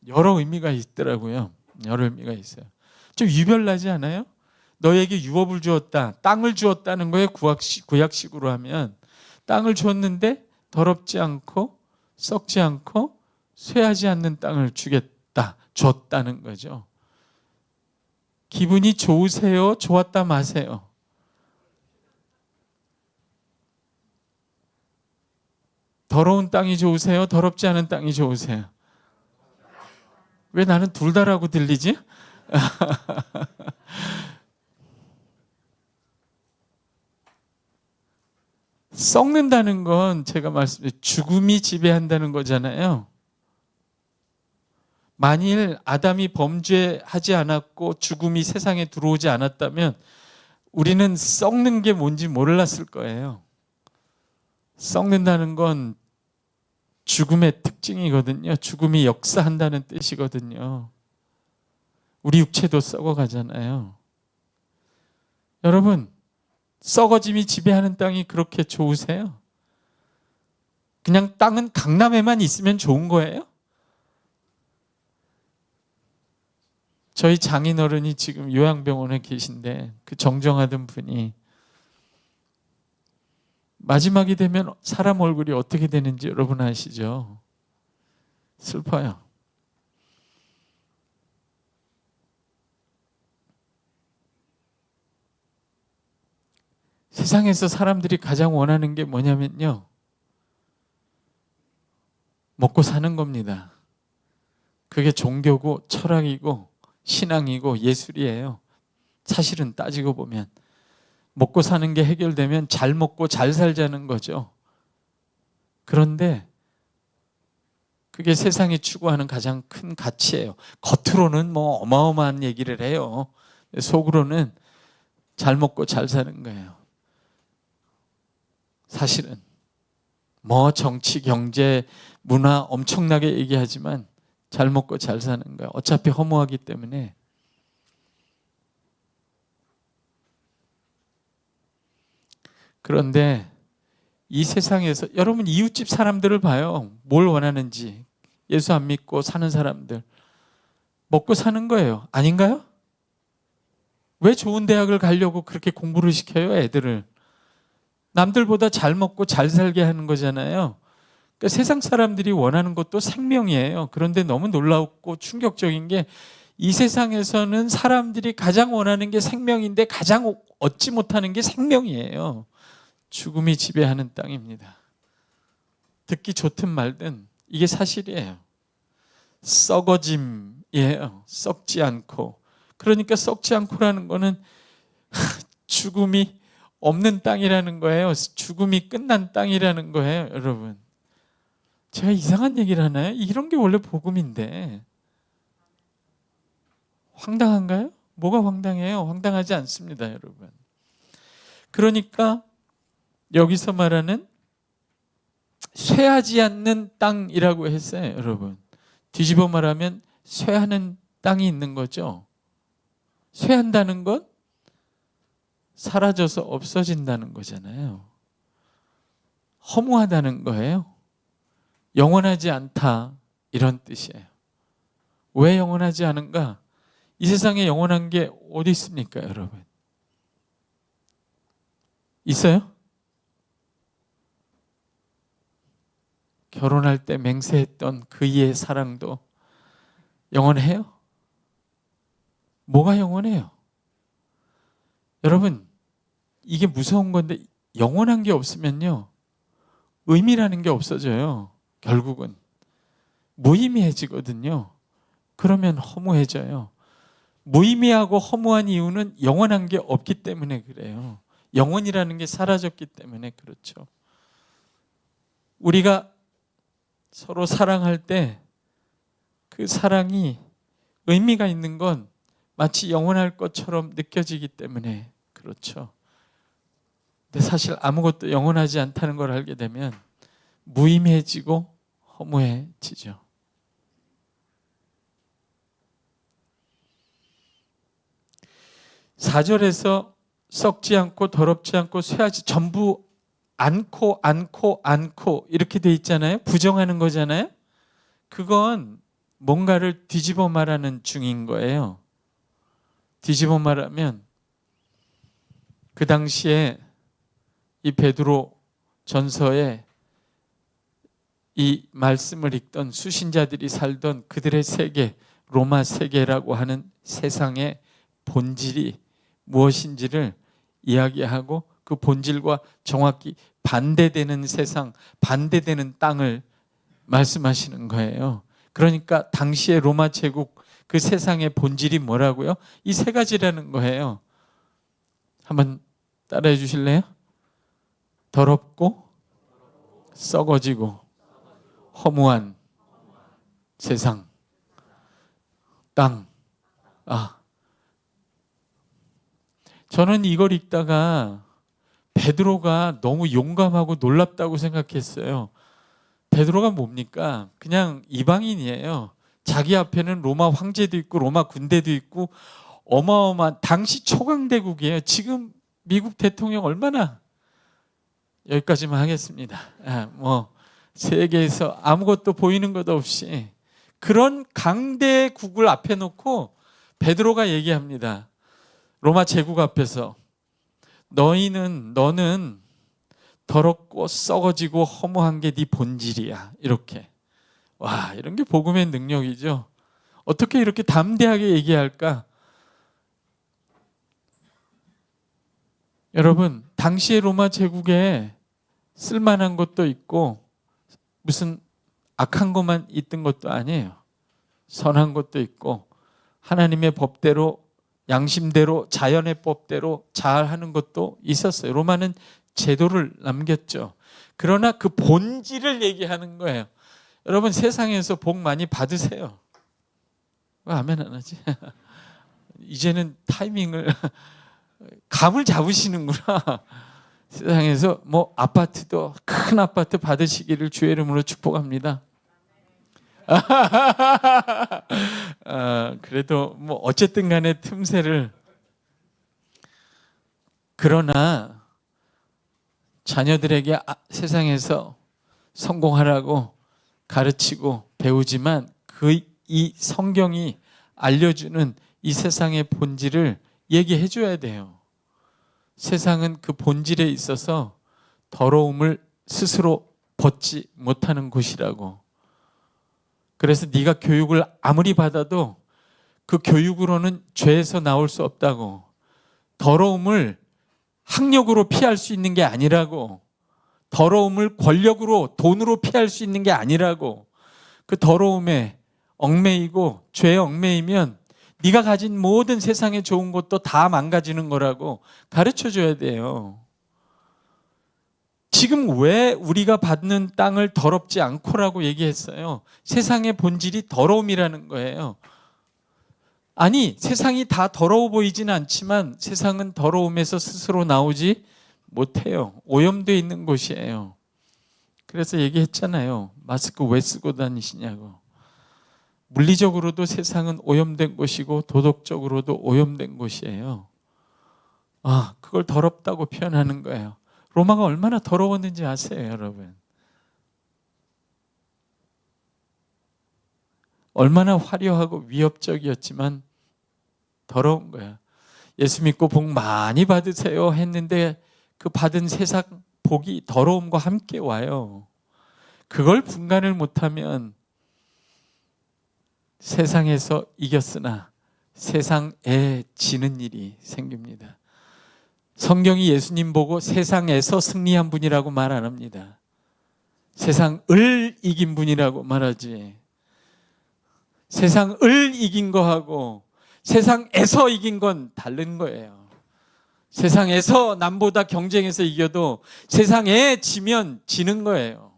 Speaker 1: 여러 의미가 있더라고요. 여러 의미가 있어요. 좀 유별나지 않아요? 너에게 유업을 주었다, 땅을 주었다는 거에 구약식으로 하면 땅을 줬는데 더럽지 않고 썩지 않고 쇠하지 않는 땅을 줬다는 거죠. 기분이 좋으세요? 좋았다 마세요? 더러운 땅이 좋으세요? 더럽지 않은 땅이 좋으세요? 왜 나는 둘 다라고 들리지? 썩는다는 건 제가 말씀드린 죽음이 지배한다는 거잖아요. 만일 아담이 범죄하지 않았고 죽음이 세상에 들어오지 않았다면 우리는 썩는 게 뭔지 몰랐을 거예요. 썩는다는 건 죽음의 특징이거든요. 죽음이 역사한다는 뜻이거든요. 우리 육체도 썩어가잖아요. 여러분, 썩어짐이 지배하는 땅이 그렇게 좋으세요? 그냥 땅은 강남에만 있으면 좋은 거예요? 저희 장인어른이 지금 요양병원에 계신데 그 정정하던 분이 마지막이 되면 사람 얼굴이 어떻게 되는지 여러분 아시죠? 슬퍼요. 세상에서 사람들이 가장 원하는 게 뭐냐면요, 먹고 사는 겁니다. 그게 종교고 철학이고 신앙이고 예술이에요. 사실은 따지고 보면 먹고 사는 게 해결되면 잘 먹고 잘 살자는 거죠. 그런데 그게 세상이 추구하는 가장 큰 가치예요. 겉으로는 뭐 어마어마한 얘기를 해요. 속으로는 잘 먹고 잘 사는 거예요. 사실은 뭐 정치, 경제, 문화 엄청나게 얘기하지만 잘 먹고 잘 사는 거예요. 어차피 허무하기 때문에. 그런데 이 세상에서 여러분 이웃집 사람들을 봐요. 뭘 원하는지. 예수 안 믿고 사는 사람들. 먹고 사는 거예요. 아닌가요? 왜 좋은 대학을 가려고 그렇게 공부를 시켜요, 애들을? 남들보다 잘 먹고 잘 살게 하는 거잖아요. 그러니까 세상 사람들이 원하는 것도 생명이에요. 그런데 너무 놀랍고 충격적인 게 이 세상에서는 사람들이 가장 원하는 게 생명인데 가장 얻지 못하는 게 생명이에요. 죽음이 지배하는 땅입니다. 듣기 좋든 말든 이게 사실이에요. 썩어짐이에요. 썩지 않고. 그러니까 썩지 않고라는 거는 죽음이 없는 땅이라는 거예요. 죽음이 끝난 땅이라는 거예요, 여러분. 제가 이상한 얘기를 하나요? 이런 게 원래 복음인데. 황당한가요? 뭐가 황당해요? 황당하지 않습니다, 여러분. 그러니까 여기서 말하는 쇠하지 않는 땅이라고 했어요, 여러분. 뒤집어 말하면 쇠하는 땅이 있는 거죠. 쇠한다는 건 사라져서 없어진다는 거잖아요. 허무하다는 거예요. 영원하지 않다, 이런 뜻이에요. 왜 영원하지 않은가? 이 세상에 영원한 게 어디 있습니까, 여러분? 있어요? 결혼할 때 맹세했던 그이의 사랑도 영원해요? 뭐가 영원해요? 여러분, 이게 무서운 건데 영원한 게 없으면요, 의미라는 게 없어져요. 결국은 무의미해지거든요. 그러면 허무해져요. 무의미하고 허무한 이유는 영원한 게 없기 때문에 그래요. 영원이라는 게 사라졌기 때문에 그렇죠. 우리가 서로 사랑할 때 그 사랑이 의미가 있는 건 마치 영원할 것처럼 느껴지기 때문에 그렇죠. 근데 사실 아무것도 영원하지 않다는 걸 알게 되면 무의미해지고 허무해지죠. (4절에서) 썩지 않고 더럽지 않고 쇠하지, 전부 않고 이렇게 돼 있잖아요. 부정하는 거잖아요. 그건 뭔가를 뒤집어 말하는 중인 거예요. 뒤집어 말하면 그 당시에 이 베드로 전서에 이 말씀을 읽던 수신자들이 살던 그들의 세계, 로마 세계라고 하는 세상의 본질이 무엇인지를 이야기하고 그 본질과 정확히 반대되는 세상, 반대되는 땅을 말씀하시는 거예요. 그러니까 당시의 로마 제국 그 세상의 본질이 뭐라고요? 이 세 가지라는 거예요. 한번 따라해 주실래요? 더럽고 썩어지고 허무한 세상, 땅. 저는 이걸 읽다가 베드로가 너무 용감하고 놀랍다고 생각했어요. 베드로가 뭡니까? 그냥 이방인이에요. 자기 앞에는 로마 황제도 있고 로마 군대도 있고 어마어마한 당시 초강대국이에요. 지금 미국 대통령 얼마나, 여기까지만 하겠습니다. 세계에서 아무것도 보이는 것 없이 그런 강대국을 앞에 놓고 베드로가 얘기합니다. 로마 제국 앞에서 너는 더럽고 썩어지고 허무한 게 네 본질이야. 이렇게. 와, 이런 게 복음의 능력이죠. 어떻게 이렇게 담대하게 얘기할까? 여러분, 당시의 로마 제국에 쓸만한 것도 있고 무슨 악한 것만 있던 것도 아니에요. 선한 것도 있고 하나님의 법대로, 양심대로, 자연의 법대로 잘하는 것도 있었어요. 로마는 제도를 남겼죠. 그러나 그 본질을 얘기하는 거예요. 여러분, 세상에서 복 많이 받으세요. 왜 아멘 안 하지? 이제는 타이밍을 감을 잡으시는구나. 세상에서 아파트도 큰 아파트 받으시기를 주의 이름으로 축복합니다. 그래도 어쨌든 간에 틈새를. 그러나 자녀들에게 세상에서 성공하라고 가르치고 배우지만 이 성경이 알려주는 이 세상의 본질을 얘기해 줘야 돼요. 세상은 그 본질에 있어서 더러움을 스스로 벗지 못하는 곳이라고. 그래서 네가 교육을 아무리 받아도 그 교육으로는 죄에서 나올 수 없다고. 더러움을 학력으로 피할 수 있는 게 아니라고. 더러움을 권력으로, 돈으로 피할 수 있는 게 아니라고. 그 더러움에 얽매이고 죄에 얽매이면 네가 가진 모든 세상의 좋은 것도 다 망가지는 거라고 가르쳐줘야 돼요. 지금 왜 우리가 받는 땅을 더럽지 않고라고 얘기했어요? 세상의 본질이 더러움이라는 거예요. 아니, 세상이 다 더러워 보이지는 않지만 세상은 더러움에서 스스로 나오지 못해요. 오염되어 있는 곳이에요. 그래서 얘기했잖아요. 마스크 왜 쓰고 다니시냐고. 물리적으로도 세상은 오염된 곳이고 도덕적으로도 오염된 곳이에요. 그걸 더럽다고 표현하는 거예요. 로마가 얼마나 더러웠는지 아세요, 여러분? 얼마나 화려하고 위협적이었지만 더러운 거야. 예수 믿고 복 많이 받으세요 했는데 그 받은 세상 복이 더러움과 함께 와요. 그걸 분간을 못하면 세상에서 이겼으나 세상에 지는 일이 생깁니다. 성경이 예수님 보고 세상에서 승리한 분이라고 말 안 합니다. 세상을 이긴 분이라고 말하지. 세상을 이긴 거하고 세상에서 이긴 건 다른 거예요. 세상에서 남보다 경쟁해서 이겨도 세상에 지면 지는 거예요.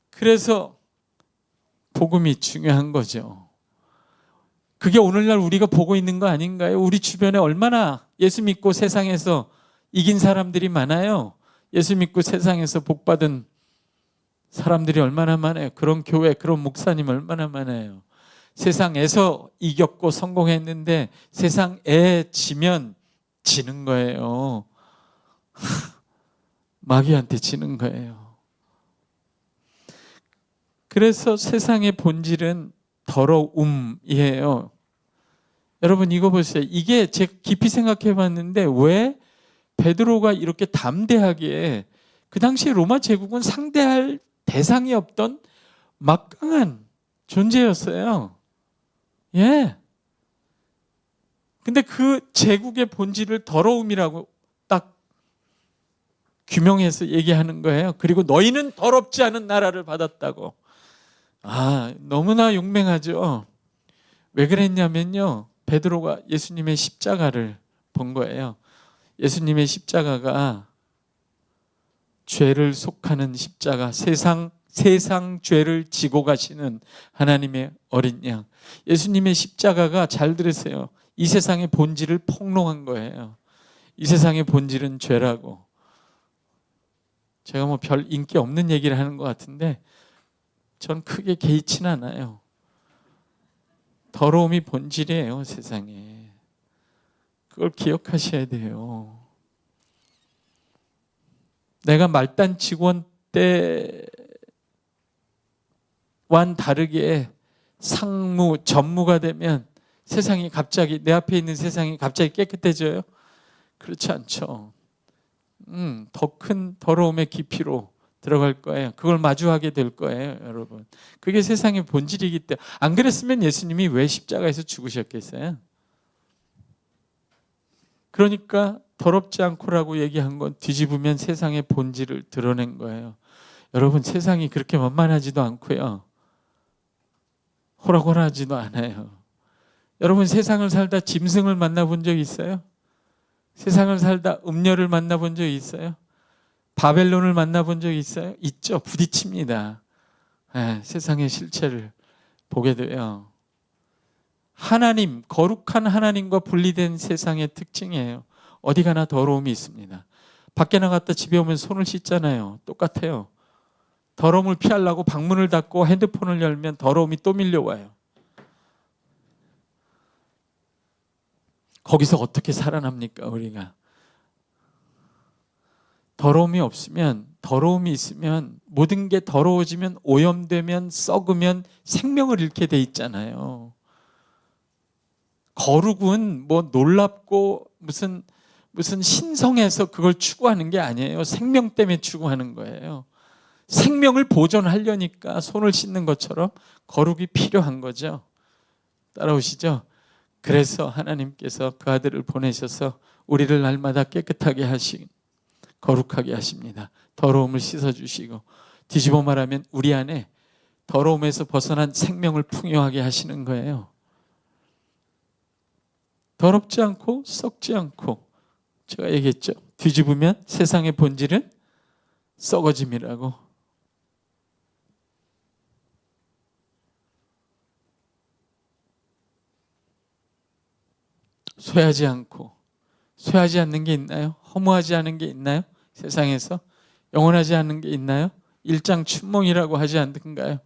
Speaker 1: 그래서 복음이 중요한 거죠. 그게 오늘날 우리가 보고 있는 거 아닌가요? 우리 주변에 얼마나 예수 믿고 세상에서 이긴 사람들이 많아요. 예수 믿고 세상에서 복받은 사람들이 얼마나 많아요. 그런 교회, 그런 목사님 얼마나 많아요. 세상에서 이겼고 성공했는데 세상에 지면 지는 거예요. 마귀한테 지는 거예요. 그래서 세상의 본질은 더러움이에요. 여러분 이거 보세요. 이게 제가 깊이 생각해 봤는데 왜 베드로가 이렇게 담대하게, 그 당시에 로마 제국은 상대할 대상이 없던 막강한 존재였어요. 예. 근데 그 제국의 본질을 더러움이라고 딱 규명해서 얘기하는 거예요. 그리고 너희는 더럽지 않은 나라를 받았다고. 너무나 용맹하죠. 왜 그랬냐면요, 베드로가 예수님의 십자가를 본 거예요. 예수님의 십자가가 죄를 속하는 십자가, 세상 죄를 지고 가시는 하나님의 어린 양. 예수님의 십자가가, 잘 들으세요, 이 세상의 본질을 폭로한 거예요. 이 세상의 본질은 죄라고. 제가 뭐 별 인기 없는 얘기를 하는 것 같은데 전 크게 개의치는 않아요. 더러움이 본질이에요, 세상에. 그걸 기억하셔야 돼요. 내가 말단 직원 때와는 다르게 상무, 전무가 되면 세상이 갑자기, 내 앞에 있는 세상이 갑자기 깨끗해져요? 그렇지 않죠. 더 큰 더러움의 깊이로 들어갈 거예요. 그걸 마주하게 될 거예요, 여러분. 그게 세상의 본질이기 때문에. 안 그랬으면 예수님이 왜 십자가에서 죽으셨겠어요? 그러니까 더럽지 않고라고 얘기한 건 뒤집으면 세상의 본질을 드러낸 거예요. 여러분, 세상이 그렇게 만만하지도 않고요, 호락호락하지도 않아요. 여러분, 세상을 살다 짐승을 만나본 적 있어요? 세상을 살다 음녀를 만나본 적 있어요? 바벨론을 만나본 적 있어요? 있죠. 부딪힙니다. 세상의 실체를 보게 돼요. 하나님, 거룩한 하나님과 분리된 세상의 특징이에요. 어디 가나 더러움이 있습니다. 밖에 나갔다 집에 오면 손을 씻잖아요. 똑같아요. 더러움을 피하려고 방문을 닫고 핸드폰을 열면 더러움이 또 밀려와요. 거기서 어떻게 살아납니까, 우리가? 더러움이 없으면, 더러움이 있으면, 모든 게 더러워지면, 오염되면, 썩으면 생명을 잃게 돼 있잖아요. 거룩은 뭐 놀랍고 무슨 신성해서 그걸 추구하는 게 아니에요. 생명 때문에 추구하는 거예요. 생명을 보존하려니까 손을 씻는 것처럼 거룩이 필요한 거죠. 따라오시죠? 그래서 하나님께서 그 아들을 보내셔서 우리를 날마다 깨끗하게 거룩하게 하십니다. 더러움을 씻어주시고, 뒤집어 말하면 우리 안에 더러움에서 벗어난 생명을 풍요하게 하시는 거예요. 더럽지 않고 썩지 않고, 제가 얘기했죠. 뒤집으면 세상의 본질은 썩어짐이라고. 쇠하지 않는 게 있나요? 허무하지 않은 게 있나요? 세상에서 영원하지 않은 게 있나요? 일장춘몽이라고 하지 않던가요?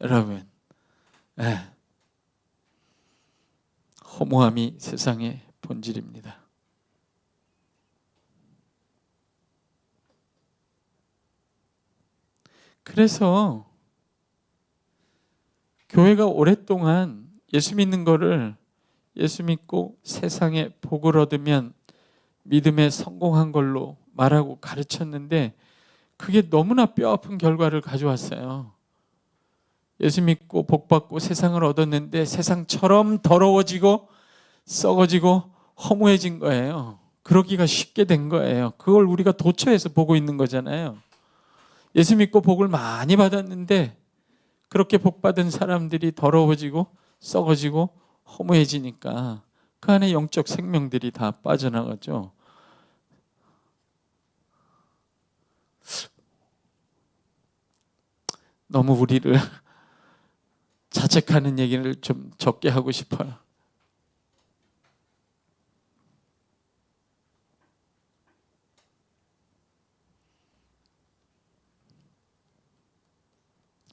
Speaker 1: 여러분, 허무함이 세상의 본질입니다. 그래서 교회가 오랫동안 예수 믿는 거를, 예수 믿고 세상에 복을 얻으면 믿음에 성공한 걸로 말하고 가르쳤는데, 그게 너무나 뼈아픈 결과를 가져왔어요. 예수 믿고 복 받고 세상을 얻었는데 세상처럼 더러워지고 썩어지고 허무해진 거예요. 그러기가 쉽게 된 거예요. 그걸 우리가 도처에서 보고 있는 거잖아요. 예수 믿고 복을 많이 받았는데 그렇게 복 받은 사람들이 더러워지고 썩어지고 허무해지니까 그 안에 영적 생명들이 다 빠져나가죠. 너무 우리를 자책하는 얘기를 좀 적게 하고 싶어요.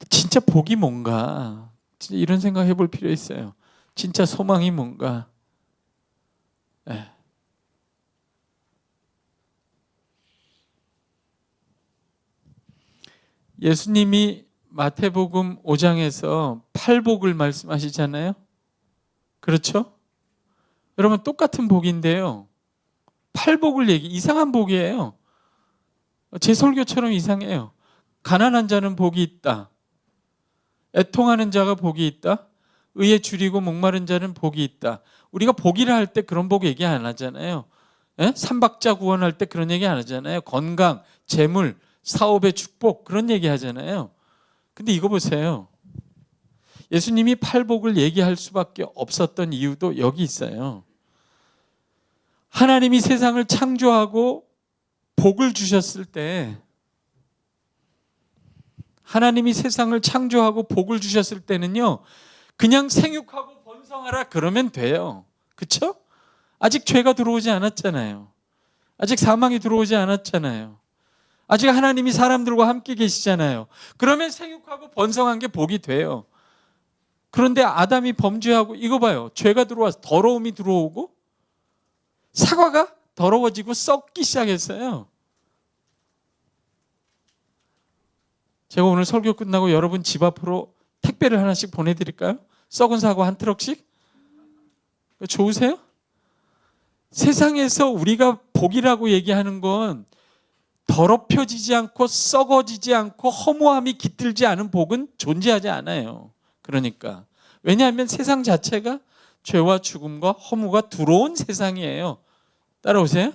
Speaker 1: 진짜 복이 뭔가, 진짜 이런 생각 해볼 필요 있어요. 진짜 소망이 뭔가. 예수님이 마태복음 5장에서 팔복을 말씀하시잖아요. 그렇죠? 여러분, 똑같은 복인데요, 팔복을 이상한 복이에요. 제 설교처럼 이상해요. 가난한 자는 복이 있다. 애통하는 자가 복이 있다. 의에 줄이고 목마른 자는 복이 있다. 우리가 복이라 할 때 그런 복 얘기 안 하잖아요. 예? 삼박자 구원할 때 그런 얘기 안 하잖아요. 건강, 재물, 사업의 축복 그런 얘기 하잖아요. 근데 이거 보세요. 예수님이 팔복을 얘기할 수밖에 없었던 이유도 여기 있어요. 하나님이 세상을 창조하고 복을 주셨을 때, 하나님이 세상을 창조하고 복을 주셨을 때는요, 그냥 생육하고 번성하라 그러면 돼요. 그렇죠? 아직 죄가 들어오지 않았잖아요. 아직 사망이 들어오지 않았잖아요. 아직 하나님이 사람들과 함께 계시잖아요. 그러면 생육하고 번성한 게 복이 돼요. 그런데 아담이 범죄하고 이거 봐요. 죄가 들어와서 더러움이 들어오고 사과가 더러워지고 썩기 시작했어요. 제가 오늘 설교 끝나고 여러분 집 앞으로 택배를 하나씩 보내드릴까요? 썩은 사과 한 트럭씩? 좋으세요? 세상에서 우리가 복이라고 얘기하는 건 더럽혀지지 않고 썩어지지 않고 허무함이 깃들지 않은 복은 존재하지 않아요. 그러니까 왜냐하면 세상 자체가 죄와 죽음과 허무가 들어온 세상이에요. 따라오세요?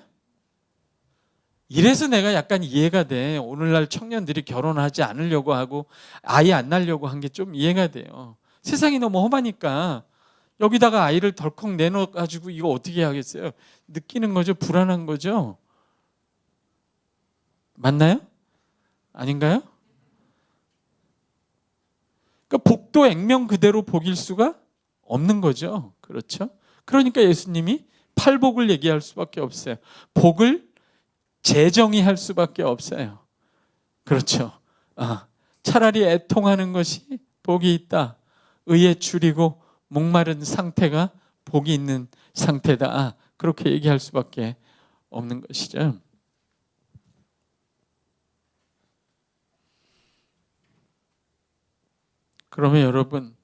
Speaker 1: 이래서 내가 약간 이해가 돼. 오늘날 청년들이 결혼하지 않으려고 하고 아이 안 낳으려고 한 게 좀 이해가 돼요. 세상이 너무 험하니까 여기다가 아이를 덜컥 내놓아가지고 이거 어떻게 하겠어요? 느끼는 거죠? 불안한 거죠? 맞나요? 아닌가요? 그러니까 복도 액면 그대로 복일 수가 없는 거죠. 그렇죠? 그러니까 예수님이 팔복을 얘기할 수밖에 없어요. 복을 재정의할 수밖에 없어요. 그렇죠? 차라리 애통하는 것이 복이 있다. 의에 줄이고 목마른 상태가 복이 있는 상태다. 그렇게 얘기할 수밖에 없는 것이죠. 그러면 여러분,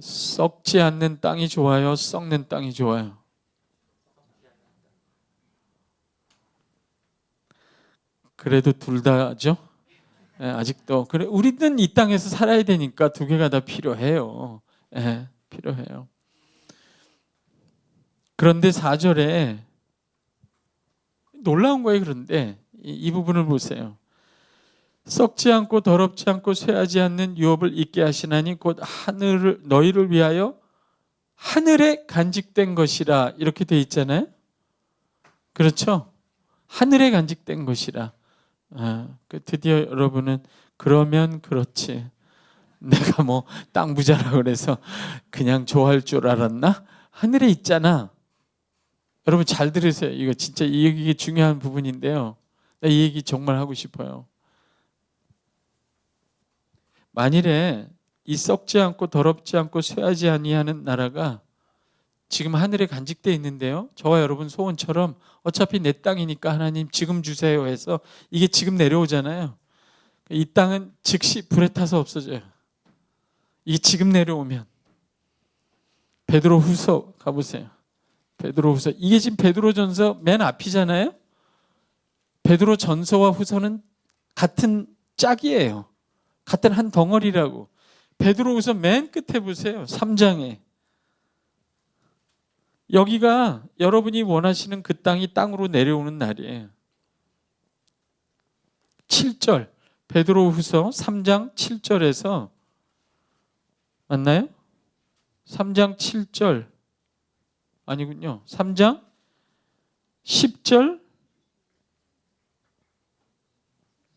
Speaker 1: 썩지 않는 땅이 좋아요? 썩는 땅이 좋아요? 그래도 둘 다죠? 아직도. 그래, 우리는 이 땅에서 살아야 되니까 두 개가 다 필요해요. 필요해요. 그런데 4절에 놀라운 거예요. 그런데 이 부분을 보세요. 썩지 않고 더럽지 않고 쇠하지 않는 유업을 있게 하시나니 곧 하늘을 너희를 위하여 하늘에 간직된 것이라 이렇게 돼 있잖아요. 그렇죠? 하늘에 간직된 것이라. 드디어 여러분은 그러면 그렇지. 내가 뭐 땅 부자라 그래서 그냥 좋아할 줄 알았나? 하늘에 있잖아. 여러분 잘 들으세요. 이거 진짜 이 얘기 중요한 부분인데요. 나 이 얘기 정말 하고 싶어요. 만일에 이 썩지 않고 더럽지 않고 쇠하지 아니하는 나라가 지금 하늘에 간직되어 있는데요. 저와 여러분 소원처럼 어차피 내 땅이니까 하나님 지금 주세요 해서 이게 지금 내려오잖아요. 이 땅은 즉시 불에 타서 없어져요. 이게 지금 내려오면. 베드로후서 가보세요. 베드로후서 이게 지금 베드로전서 맨 앞이잖아요. 베드로전서와 후서는 같은 짝이에요. 같은 한 덩어리라고. 베드로후서 맨 끝에 보세요. 3장에. 여기가 여러분이 원하시는 그 땅이 땅으로 내려오는 날이에요. 7절. 베드로후서 3장 7절에서 맞나요? 3장 7절 아니군요. 3장 10절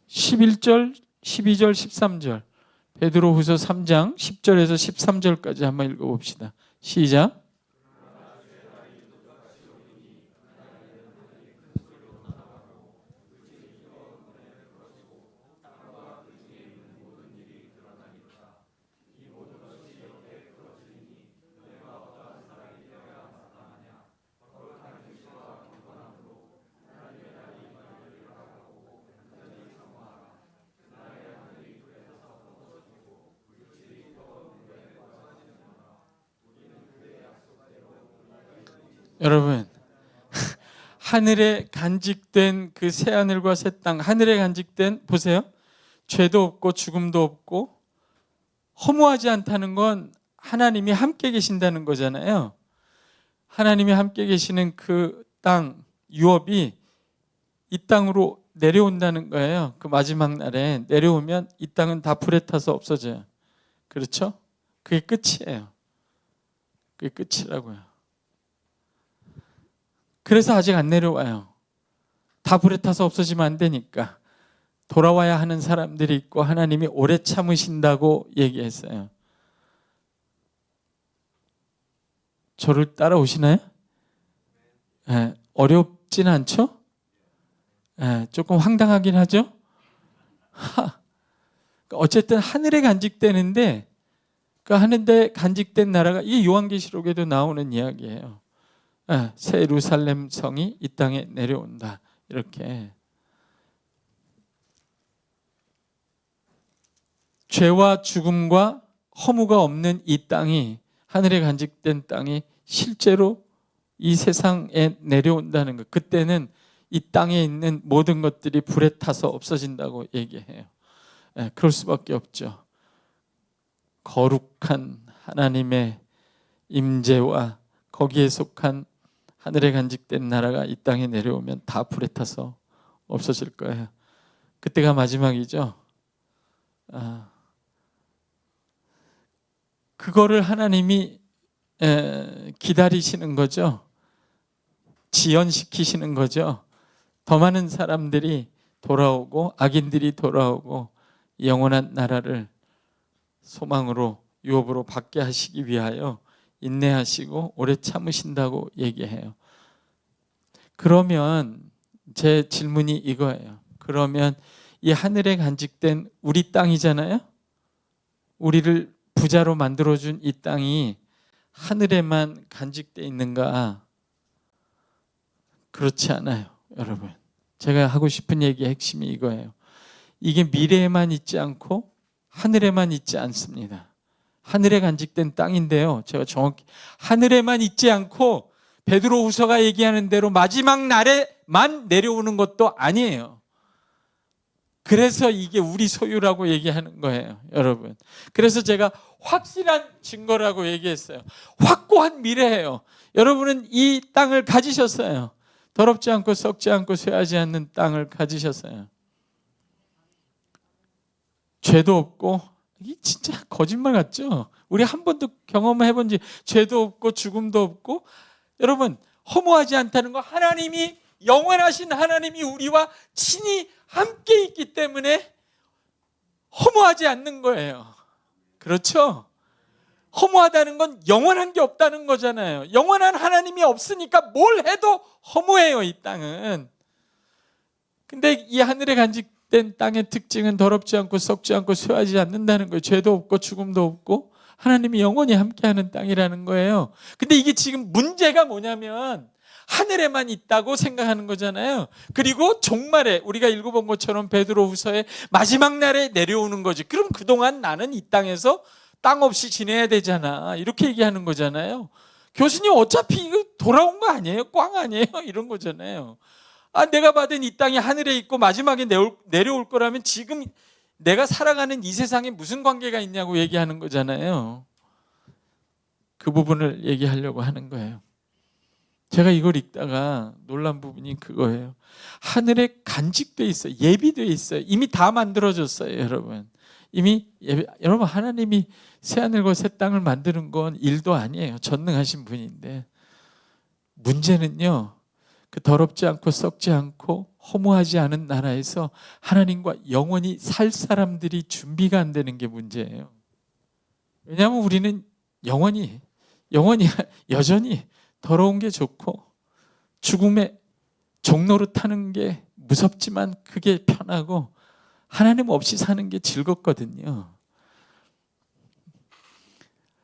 Speaker 1: 11절 12절 13절 베드로후서 3장 10절에서 13절까지 한번 읽어봅시다. 시작. 여러분 하늘에 간직된 그 새하늘과 새 땅, 하늘에 간직된 보세요. 죄도 없고 죽음도 없고 허무하지 않다는 건 하나님이 함께 계신다는 거잖아요. 하나님이 함께 계시는 그 땅, 유업이 이 땅으로 내려온다는 거예요. 그 마지막 날에 내려오면 이 땅은 다 불에 타서 없어져요. 그렇죠? 그게 끝이에요. 그게 끝이라고요. 그래서 아직 안 내려와요. 다 불에 타서 없어지면 안 되니까. 돌아와야 하는 사람들이 있고 하나님이 오래 참으신다고 얘기했어요. 저를 따라오시나요? 네, 어렵진 않죠? 네, 조금 황당하긴 하죠? 어쨌든 하늘에 간직되는데 그 하늘에 간직된 나라가 이 요한계시록에도 나오는 이야기예요. 네, 새 예루살렘 성이 이 땅에 내려온다. 이렇게. 죄와 죽음과 허무가 없는 이 땅이, 하늘에 간직된 땅이 실제로 이 세상에 내려온다는 것. 그때는 이 땅에 있는 모든 것들이 불에 타서 없어진다고 얘기해요. 네, 그럴 수밖에 없죠. 거룩한 하나님의 임재와 거기에 속한 하늘에 간직된 나라가 이 땅에 내려오면 다 불에 타서 없어질 거예요. 그때가 마지막이죠. 그거를 하나님이 기다리시는 거죠. 지연시키시는 거죠. 더 많은 사람들이 돌아오고 악인들이 돌아오고 영원한 나라를 소망으로 유업으로 받게 하시기 위하여 인내하시고 오래 참으신다고 얘기해요. 그러면 제 질문이 이거예요. 그러면 이 하늘에 간직된 우리 땅이잖아요. 우리를 부자로 만들어준 이 땅이 하늘에만 간직되어 있는가? 그렇지 않아요, 여러분. 제가 하고 싶은 얘기의 핵심이 이거예요. 이게 미래에만 있지 않고 하늘에만 있지 않습니다. 하늘에 간직된 땅인데요. 제가 정확히 하늘에만 있지 않고 베드로후서가 얘기하는 대로 마지막 날에만 내려오는 것도 아니에요. 그래서 이게 우리 소유라고 얘기하는 거예요, 여러분. 그래서 제가 확실한 증거라고 얘기했어요. 확고한 미래예요. 여러분은 이 땅을 가지셨어요. 더럽지 않고 썩지 않고 쇠하지 않는 땅을 가지셨어요. 죄도 없고, 이게 진짜 거짓말 같죠? 우리 한 번도 경험해본 지 죄도 없고 죽음도 없고, 여러분 허무하지 않다는 거, 하나님이 영원하신 하나님이 우리와 친히 함께 있기 때문에 허무하지 않는 거예요. 그렇죠? 허무하다는 건 영원한 게 없다는 거잖아요. 영원한 하나님이 없으니까 뭘 해도 허무해요, 이 땅은. 근데 이 하늘에 간직된 땅의 특징은 더럽지 않고 썩지 않고 쇠하지 않는다는 거예요. 죄도 없고 죽음도 없고 하나님이 영원히 함께하는 땅이라는 거예요. 근데 이게 지금 문제가 뭐냐면 하늘에만 있다고 생각하는 거잖아요. 그리고 종말에 우리가 읽어본 것처럼 베드로후서의 마지막 날에 내려오는 거지. 그럼 그동안 나는 이 땅에서 땅 없이 지내야 되잖아. 이렇게 얘기하는 거잖아요. 교수님 어차피 이거 돌아온 거 아니에요? 꽝 아니에요? 이런 거잖아요. 내가 받은 이 땅이 하늘에 있고 마지막에 내려올 거라면 지금 내가 살아가는 이 세상에 무슨 관계가 있냐고 얘기하는 거잖아요. 그 부분을 얘기하려고 하는 거예요. 제가 이걸 읽다가 놀란 부분이 그거예요. 하늘에 간직돼 있어요. 예비돼 있어요. 이미 다 만들어졌어요, 여러분. 여러분 하나님이 새하늘과 새 땅을 만드는 건 일도 아니에요. 전능하신 분인데 문제는요, 그 더럽지 않고 썩지 않고 허무하지 않은 나라에서 하나님과 영원히 살 사람들이 준비가 안 되는 게 문제예요. 왜냐하면 우리는 영원히 여전히 더러운 게 좋고 죽음의 종로를 타는 게 무섭지만 그게 편하고 하나님 없이 사는 게 즐겁거든요.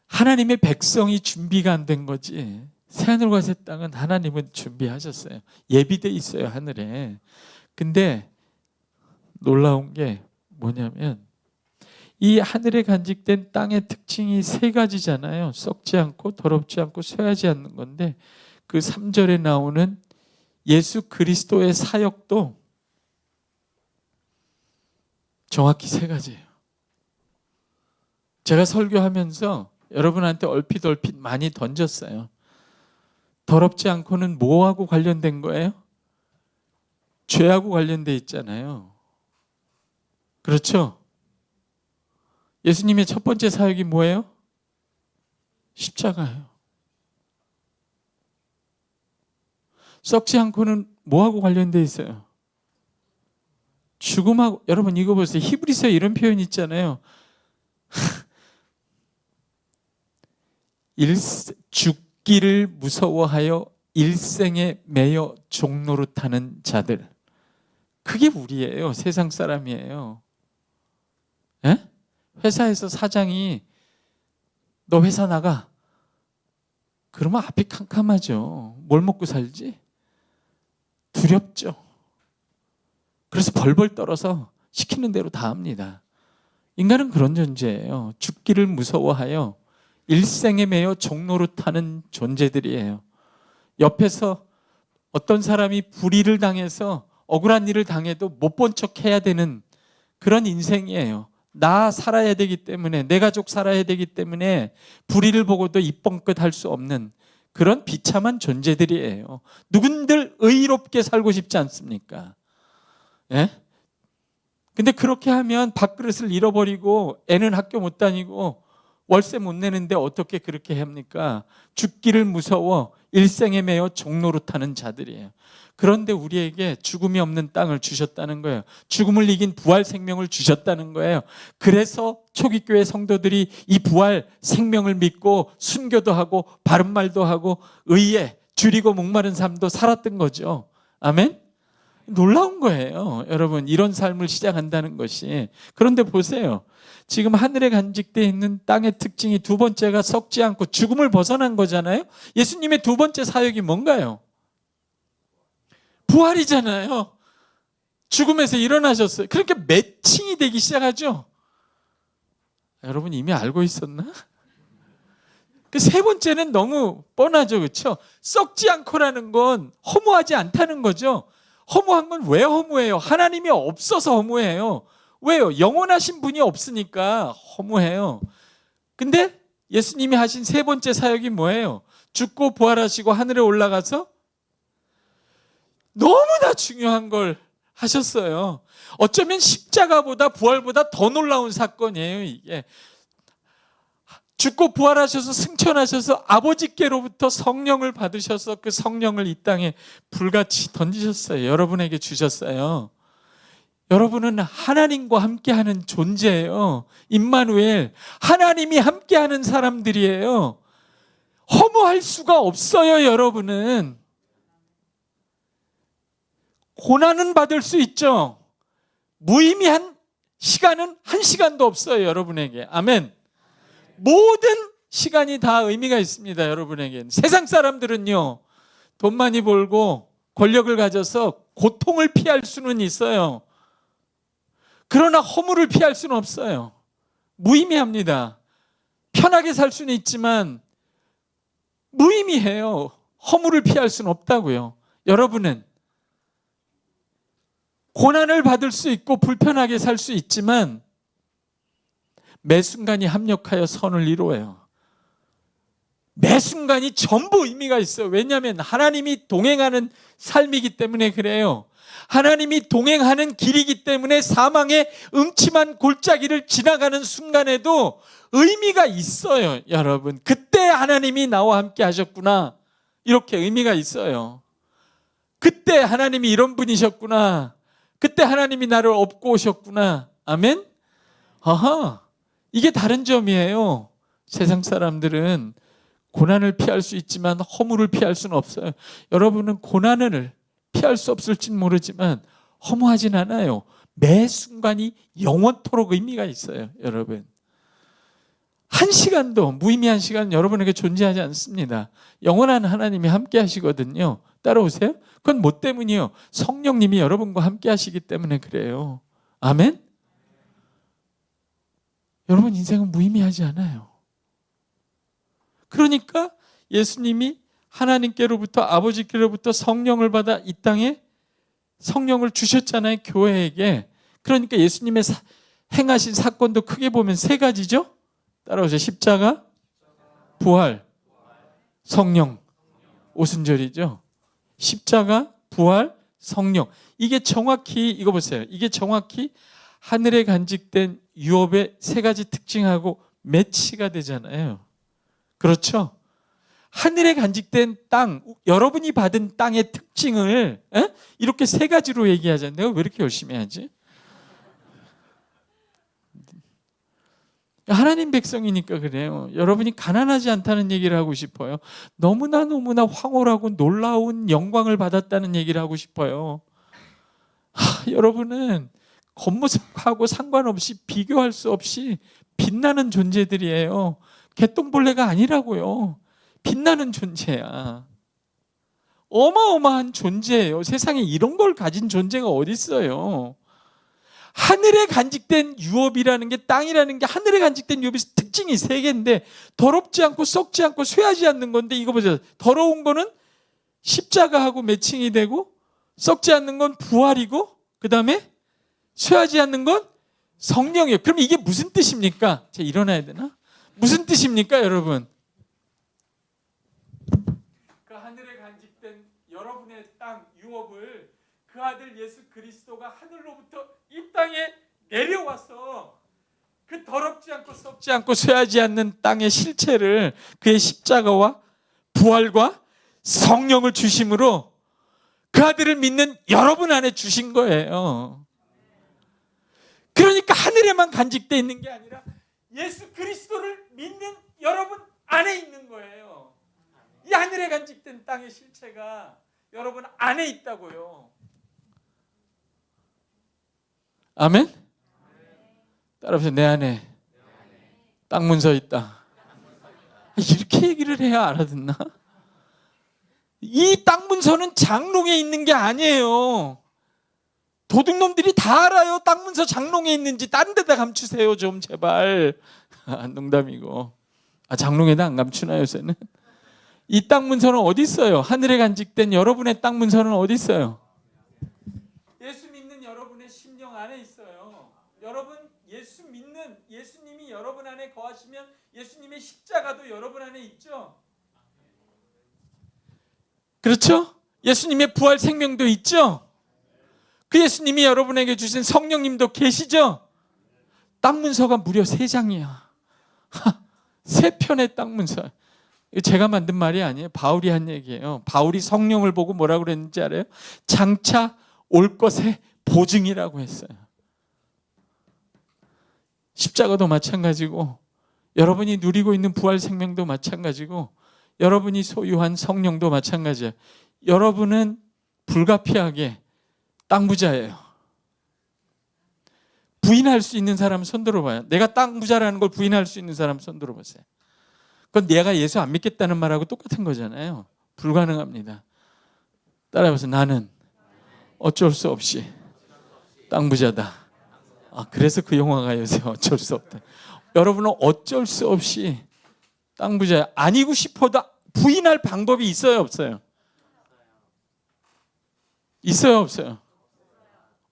Speaker 1: 하나님의 백성이 준비가 안 된 거지. 새하늘과 새 땅은 하나님은 준비하셨어요. 예비돼 있어요, 하늘에. 근데 놀라운 게 뭐냐면 이 하늘에 간직된 땅의 특징이 세 가지잖아요. 썩지 않고 더럽지 않고 쇠하지 않는 건데 그 3절에 나오는 예수 그리스도의 사역도 정확히 세 가지예요. 제가 설교하면서 여러분한테 얼핏 많이 던졌어요. 더럽지 않고는 뭐하고 관련된 거예요? 죄하고 관련돼 있잖아요. 그렇죠? 예수님의 첫 번째 사역이 뭐예요? 십자가예요. 썩지 않고는 뭐하고 관련돼 있어요? 죽음하고. 여러분 이거 보세요. 히브리서에 이런 표현이 있잖아요. 죽기를 무서워하여 일생에 매여 종노릇하는 자들. 그게 우리예요. 세상 사람이에요. 에? 회사에서 사장이 너 회사 나가. 그러면 앞이 캄캄하죠. 뭘 먹고 살지? 두렵죠. 그래서 벌벌 떨어서 시키는 대로 다 합니다. 인간은 그런 존재예요. 죽기를 무서워하여 일생에 매여 종노릇하는 존재들이에요. 옆에서 어떤 사람이 불의를 당해서 억울한 일을 당해도 못 본 척 해야 되는 그런 인생이에요. 나 살아야 되기 때문에, 내 가족 살아야 되기 때문에 불의를 보고도 입 뻥끗 할 수 없는 그런 비참한 존재들이에요. 누군들 의롭게 살고 싶지 않습니까? 예? 근데 그렇게 하면 밥그릇을 잃어버리고 애는 학교 못 다니고 월세 못 내는데 어떻게 그렇게 합니까? 죽기를 무서워 일생에 매여 종노릇하는 자들이에요. 그런데 우리에게 죽음이 없는 땅을 주셨다는 거예요. 죽음을 이긴 부활 생명을 주셨다는 거예요. 그래서 초기교회 성도들이 이 부활 생명을 믿고 순교도 하고 바른 말도 하고 의에 줄이고 목마른 삶도 살았던 거죠. 아멘? 놀라운 거예요. 여러분, 이런 삶을 시작한다는 것이. 그런데 보세요. 지금 하늘에 간직되어 있는 땅의 특징이 두 번째가 썩지 않고 죽음을 벗어난 거잖아요. 예수님의 두 번째 사역이 뭔가요? 부활이잖아요. 죽음에서 일어나셨어요. 그러니까 매칭이 되기 시작하죠. 여러분 이미 알고 있었나? 그 세 번째는 너무 뻔하죠. 그렇죠? 썩지 않고라는 건 허무하지 않다는 거죠. 허무한 건 왜 허무해요? 하나님이 없어서 허무해요. 왜요? 영원하신 분이 없으니까 허무해요. 근데 예수님이 하신 세 번째 사역이 뭐예요? 죽고 부활하시고 하늘에 올라가서 너무나 중요한 걸 하셨어요. 어쩌면 십자가보다 부활보다 더 놀라운 사건이에요, 이게. 죽고 부활하셔서 승천하셔서 아버지께로부터 성령을 받으셔서 그 성령을 이 땅에 불같이 던지셨어요. 여러분에게 주셨어요. 여러분은 하나님과 함께하는 존재예요. 임마누엘, 하나님이 함께하는 사람들이에요. 허무할 수가 없어요. 여러분은 고난은 받을 수 있죠. 무의미한 시간은 한 시간도 없어요. 여러분에게. 아멘. 모든 시간이 다 의미가 있습니다. 여러분에겐. 세상 사람들은요, 돈 많이 벌고 권력을 가져서 고통을 피할 수는 있어요. 그러나 허물을 피할 수는 없어요. 무의미합니다. 편하게 살 수는 있지만 무의미해요. 허물을 피할 수는 없다고요. 여러분은 고난을 받을 수 있고 불편하게 살 수 있지만 매 순간이 합력하여 선을 이루어요. 매 순간이 전부 의미가 있어요. 왜냐하면 하나님이 동행하는 삶이기 때문에 그래요. 하나님이 동행하는 길이기 때문에 사망의 음침한 골짜기를 지나가는 순간에도 의미가 있어요. 여러분, 그때 하나님이 나와 함께 하셨구나, 이렇게 의미가 있어요. 그때 하나님이 이런 분이셨구나, 그때 하나님이 나를 업고 오셨구나. 아멘? 아하, 이게 다른 점이에요. 세상 사람들은 고난을 피할 수 있지만 허물을 피할 수는 없어요. 여러분은 고난을 피할 수 없을진 모르지만 허무하진 않아요. 매 순간이 영원토록 의미가 있어요. 여러분, 한 시간도 무의미한 시간은 여러분에게 존재하지 않습니다. 영원한 하나님이 함께 하시거든요. 따라오세요. 그건 뭐 때문이요? 성령님이 여러분과 함께 하시기 때문에 그래요. 아멘? 여러분, 인생은 무의미하지 않아요. 그러니까 예수님이 하나님께로부터, 아버지께로부터 성령을 받아 이 땅에 성령을 주셨잖아요, 교회에게. 그러니까 예수님의 행하신 사건도 크게 보면 세 가지죠. 따라오세요. 십자가, 부활, 성령. 오순절이죠. 십자가, 부활, 성령. 이게 정확히 이거 보세요. 이게 정확히 하늘에 간직된 유업의 세 가지 특징하고 매치가 되잖아요. 그렇죠? 하늘에 간직된 땅, 여러분이 받은 땅의 특징을 이렇게 세 가지로 얘기하잖아요. 내가 왜 이렇게 열심히 하지? 하나님 백성이니까 그래요. 여러분이 가난하지 않다는 얘기를 하고 싶어요. 너무나 황홀하고 놀라운 영광을 받았다는 얘기를 하고 싶어요. 여러분은 겉모습하고 상관없이 비교할 수 없이 빛나는 존재들이에요. 개똥벌레가 아니라고요. 빛나는 존재야. 어마어마한 존재예요. 세상에 이런 걸 가진 존재가 어디 있어요? 하늘에 간직된 유업이라는 게, 땅이라는 게 하늘에 간직된 유업의 특징이 세 개인데, 더럽지 않고 썩지 않고 쇠하지 않는 건데, 이거 보세요. 더러운 거는 십자가하고 매칭이 되고, 썩지 않는 건 부활이고, 그 다음에 쇠하지 않는 건 성령이에요. 그럼 이게 무슨 뜻입니까? 제가 일어나야 되나? 무슨 뜻입니까, 여러분? 그 하늘에 간직된 여러분의 땅 유업을 그 아들 예수 그리스도가 하늘로부터 이 땅에 내려와서 그 더럽지 않고 썩지 않고 쇠하지 않는 땅의 실체를 그의 십자가와 부활과 성령을 주심으로 그 아들을 믿는 여러분 안에 주신 거예요. 그러니까 하늘에만 간직되어 있는 게 아니라 예수 그리스도를 믿는 여러분 안에 있는 거예요. 이 하늘에 간직된 땅의 실체가 여러분 안에 있다고요. 아멘? 따라서 내 안에 땅 문서 있다. 이렇게 얘기를 해야 알아듣나? 이 땅 문서는 장롱에 있는 게 아니에요. 도둑놈들이 다 알아요. 땅 문서 장롱에 있는지. 다른 데다 감추세요 좀 제발. 농담이고. 장롱에다 안 감추나 요새는? 이 땅 문서는 어디 있어요? 하늘에 간직된 여러분의 땅 문서는 어디 있어요? 예수 믿는 여러분의 심령 안에 있어요. 여러분 예수 믿는 예수님이 여러분 안에 거하시면 예수님의 십자가도 여러분 안에 있죠. 그렇죠? 예수님의 부활 생명도 있죠. 그 예수님이 여러분에게 주신 성령님도 계시죠. 땅 문서가 무려 3장이야. 3편의 땅 문서. 제가 만든 말이 아니에요. 바울이 한 얘기예요. 바울이 성령을 보고 뭐라고 그랬는지 알아요? 장차 올 것의 보증이라고 했어요. 십자가도 마찬가지고 여러분이 누리고 있는 부활 생명도 마찬가지고 여러분이 소유한 성령도 마찬가지예요. 여러분은 불가피하게 땅 부자예요. 부인할 수 있는 사람 손 들어봐요. 내가 땅 부자라는 걸 부인할 수 있는 사람 손 들어보세요. 그건 내가 예수 안 믿겠다는 말하고 똑같은 거잖아요. 불가능합니다. 따라해보세요. 나는 어쩔 수 없이 땅 부자다. 그래서 그 영화가 요새 어쩔 수 없다. 여러분은 어쩔 수 없이 땅 부자야. 아니고 싶어도 부인할 방법이 있어요, 없어요? 있어요, 없어요?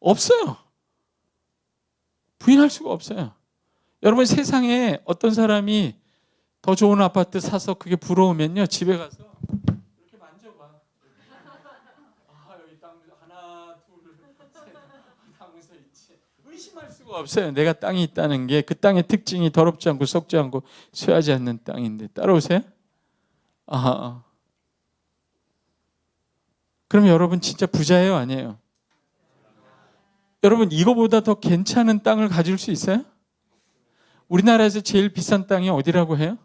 Speaker 1: 없어요. 부인할 수가 없어요. 여러분 세상에 어떤 사람이 더 좋은 아파트 사서 그게 부러우면요, 집에 가서 이렇게 만져봐. 여기 땅 하나, 둘, 셋, 땅 문서 있지. 의심할 수가 없어요. 내가 땅이 있다는 게 그 땅의 특징이 더럽지 않고 썩지 않고 쇠하지 않는 땅인데. 따라오세요. 그럼 여러분 진짜 부자예요, 아니에요? 여러분 이거보다 더 괜찮은 땅을 가질 수 있어요? 우리나라에서 제일 비싼 땅이 어디라고 해요?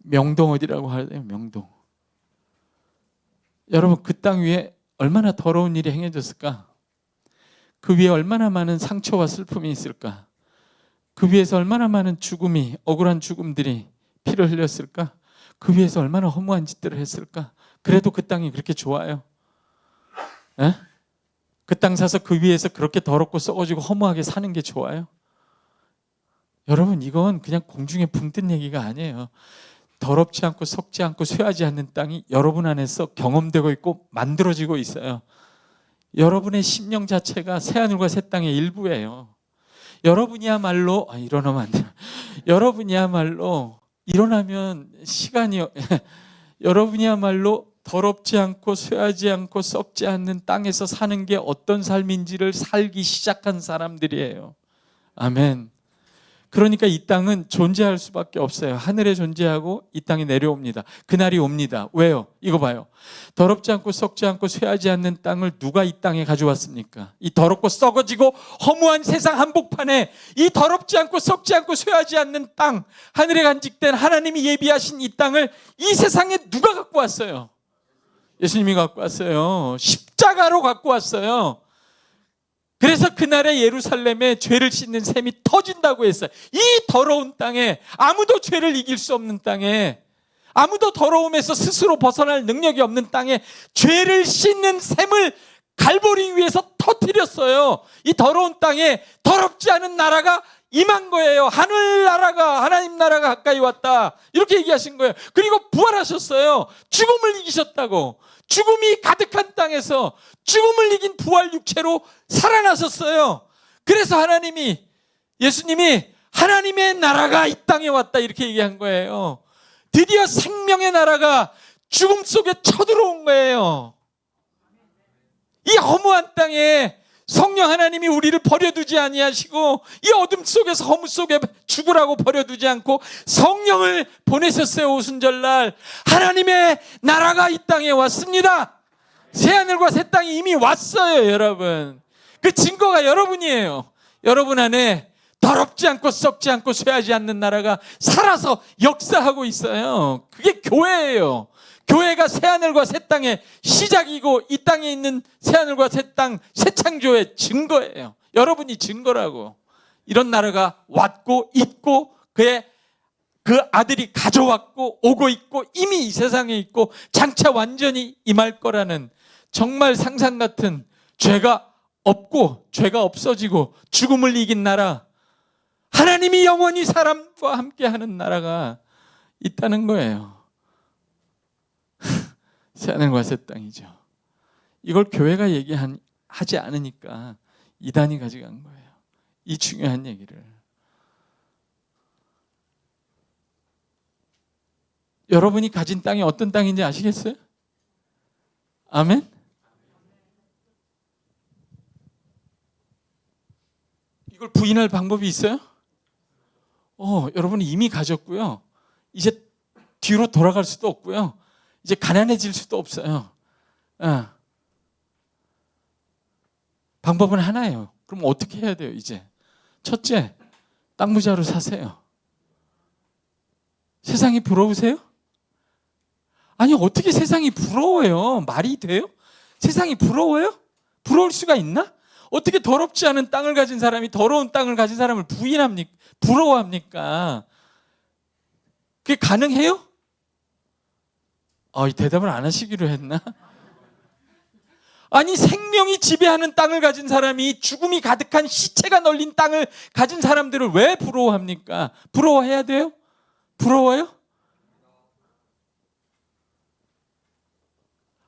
Speaker 1: 명동 어디라고 하래요? 명동. 여러분 그 땅 위에 얼마나 더러운 일이 행해졌을까? 그 위에 얼마나 많은 상처와 슬픔이 있을까? 그 위에서 얼마나 많은 죽음이, 억울한 죽음들이 피를 흘렸을까? 그 위에서 얼마나 허무한 짓들을 했을까? 그래도 그 땅이 그렇게 좋아요? 그 땅 사서 그 위에서 그렇게 더럽고 썩어지고 허무하게 사는 게 좋아요? 여러분 이건 그냥 공중에 붕 뜬 얘기가 아니에요. 더럽지 않고 썩지 않고 쇠하지 않는 땅이 여러분 안에서 경험되고 있고 만들어지고 있어요. 여러분의 심령 자체가 새하늘과 새 땅의 일부예요. 여러분이야말로 일어나면 안 돼요. 여러분이야말로 일어나면 시간이 여러분이야말로 더럽지 않고 쇠하지 않고 썩지 않는 땅에서 사는 게 어떤 삶인지를 살기 시작한 사람들이에요. 아멘. 그러니까 이 땅은 존재할 수밖에 없어요. 하늘에 존재하고 이 땅에 내려옵니다. 그날이 옵니다. 왜요? 이거 봐요. 더럽지 않고 썩지 않고 쇠하지 않는 땅을 누가 이 땅에 가져왔습니까? 이 더럽고 썩어지고 허무한 세상 한복판에 이 더럽지 않고 썩지 않고 쇠하지 않는 땅, 하늘에 간직된 하나님이 예비하신 이 땅을 이 세상에 누가 갖고 왔어요? 예수님이 갖고 왔어요. 십자가로 갖고 왔어요. 그래서 그날에 예루살렘에 죄를 씻는 샘이 터진다고 했어요. 이 더러운 땅에, 아무도 죄를 이길 수 없는 땅에, 아무도 더러움에서 스스로 벗어날 능력이 없는 땅에 죄를 씻는 샘을 갈보리 위에서 터뜨렸어요. 이 더러운 땅에 더럽지 않은 나라가 임한 거예요. 하늘나라가, 하나님 나라가 가까이 왔다, 이렇게 얘기하신 거예요. 그리고 부활하셨어요. 죽음을 이기셨다고. 죽음이 가득한 땅에서 죽음을 이긴 부활 육체로 살아나셨어요. 그래서 하나님이, 예수님이 하나님의 나라가 이 땅에 왔다, 이렇게 얘기한 거예요. 드디어 생명의 나라가 죽음 속에 쳐들어온 거예요. 이 허무한 땅에 성령 하나님이 우리를 버려두지 아니하시고 이 어둠 속에서 허무 속에 죽으라고 버려두지 않고 성령을 보내셨어요. 오순절날 하나님의 나라가 이 땅에 왔습니다. 새하늘과 새 땅이 이미 왔어요. 여러분, 그 증거가 여러분이에요. 여러분 안에 더럽지 않고 썩지 않고 쇠하지 않는 나라가 살아서 역사하고 있어요. 그게 교회예요. 교회가 새하늘과 새 땅의 시작이고 이 땅에 있는 새하늘과 새 땅, 새 창조의 증거예요. 여러분이 증거라고. 이런 나라가 왔고 있고 그 아들이 가져왔고 오고 있고 이미 이 세상에 있고 장차 완전히 임할 거라는 정말 상상 같은, 죄가 없고 죄가 없어지고 죽음을 이긴 나라, 하나님이 영원히 사람과 함께하는 나라가 있다는 거예요. 새하늘과 새 땅이죠. 이걸 교회가 얘기하지 않으니까 이단이 가져간 거예요. 이 중요한 얘기를. 여러분이 가진 땅이 어떤 땅인지 아시겠어요? 아멘? 이걸 부인할 방법이 있어요? 여러분이 이미 가졌고요. 이제 뒤로 돌아갈 수도 없고요. 이제 가난해질 수도 없어요. 방법은 하나예요. 그럼 어떻게 해야 돼요? 이제 첫째, 땅 부자로 사세요. 세상이 부러우세요? 아니, 어떻게 세상이 부러워요? 말이 돼요? 세상이 부러워요? 부러울 수가 있나? 어떻게 더럽지 않은 땅을 가진 사람이 더러운 땅을 가진 사람을 부인합니까? 부러워합니까? 그게 가능해요? 이 대답을 안 하시기로 했나? 아니, 생명이 지배하는 땅을 가진 사람이 죽음이 가득한 시체가 널린 땅을 가진 사람들을 왜 부러워합니까? 부러워해야 돼요? 부러워요?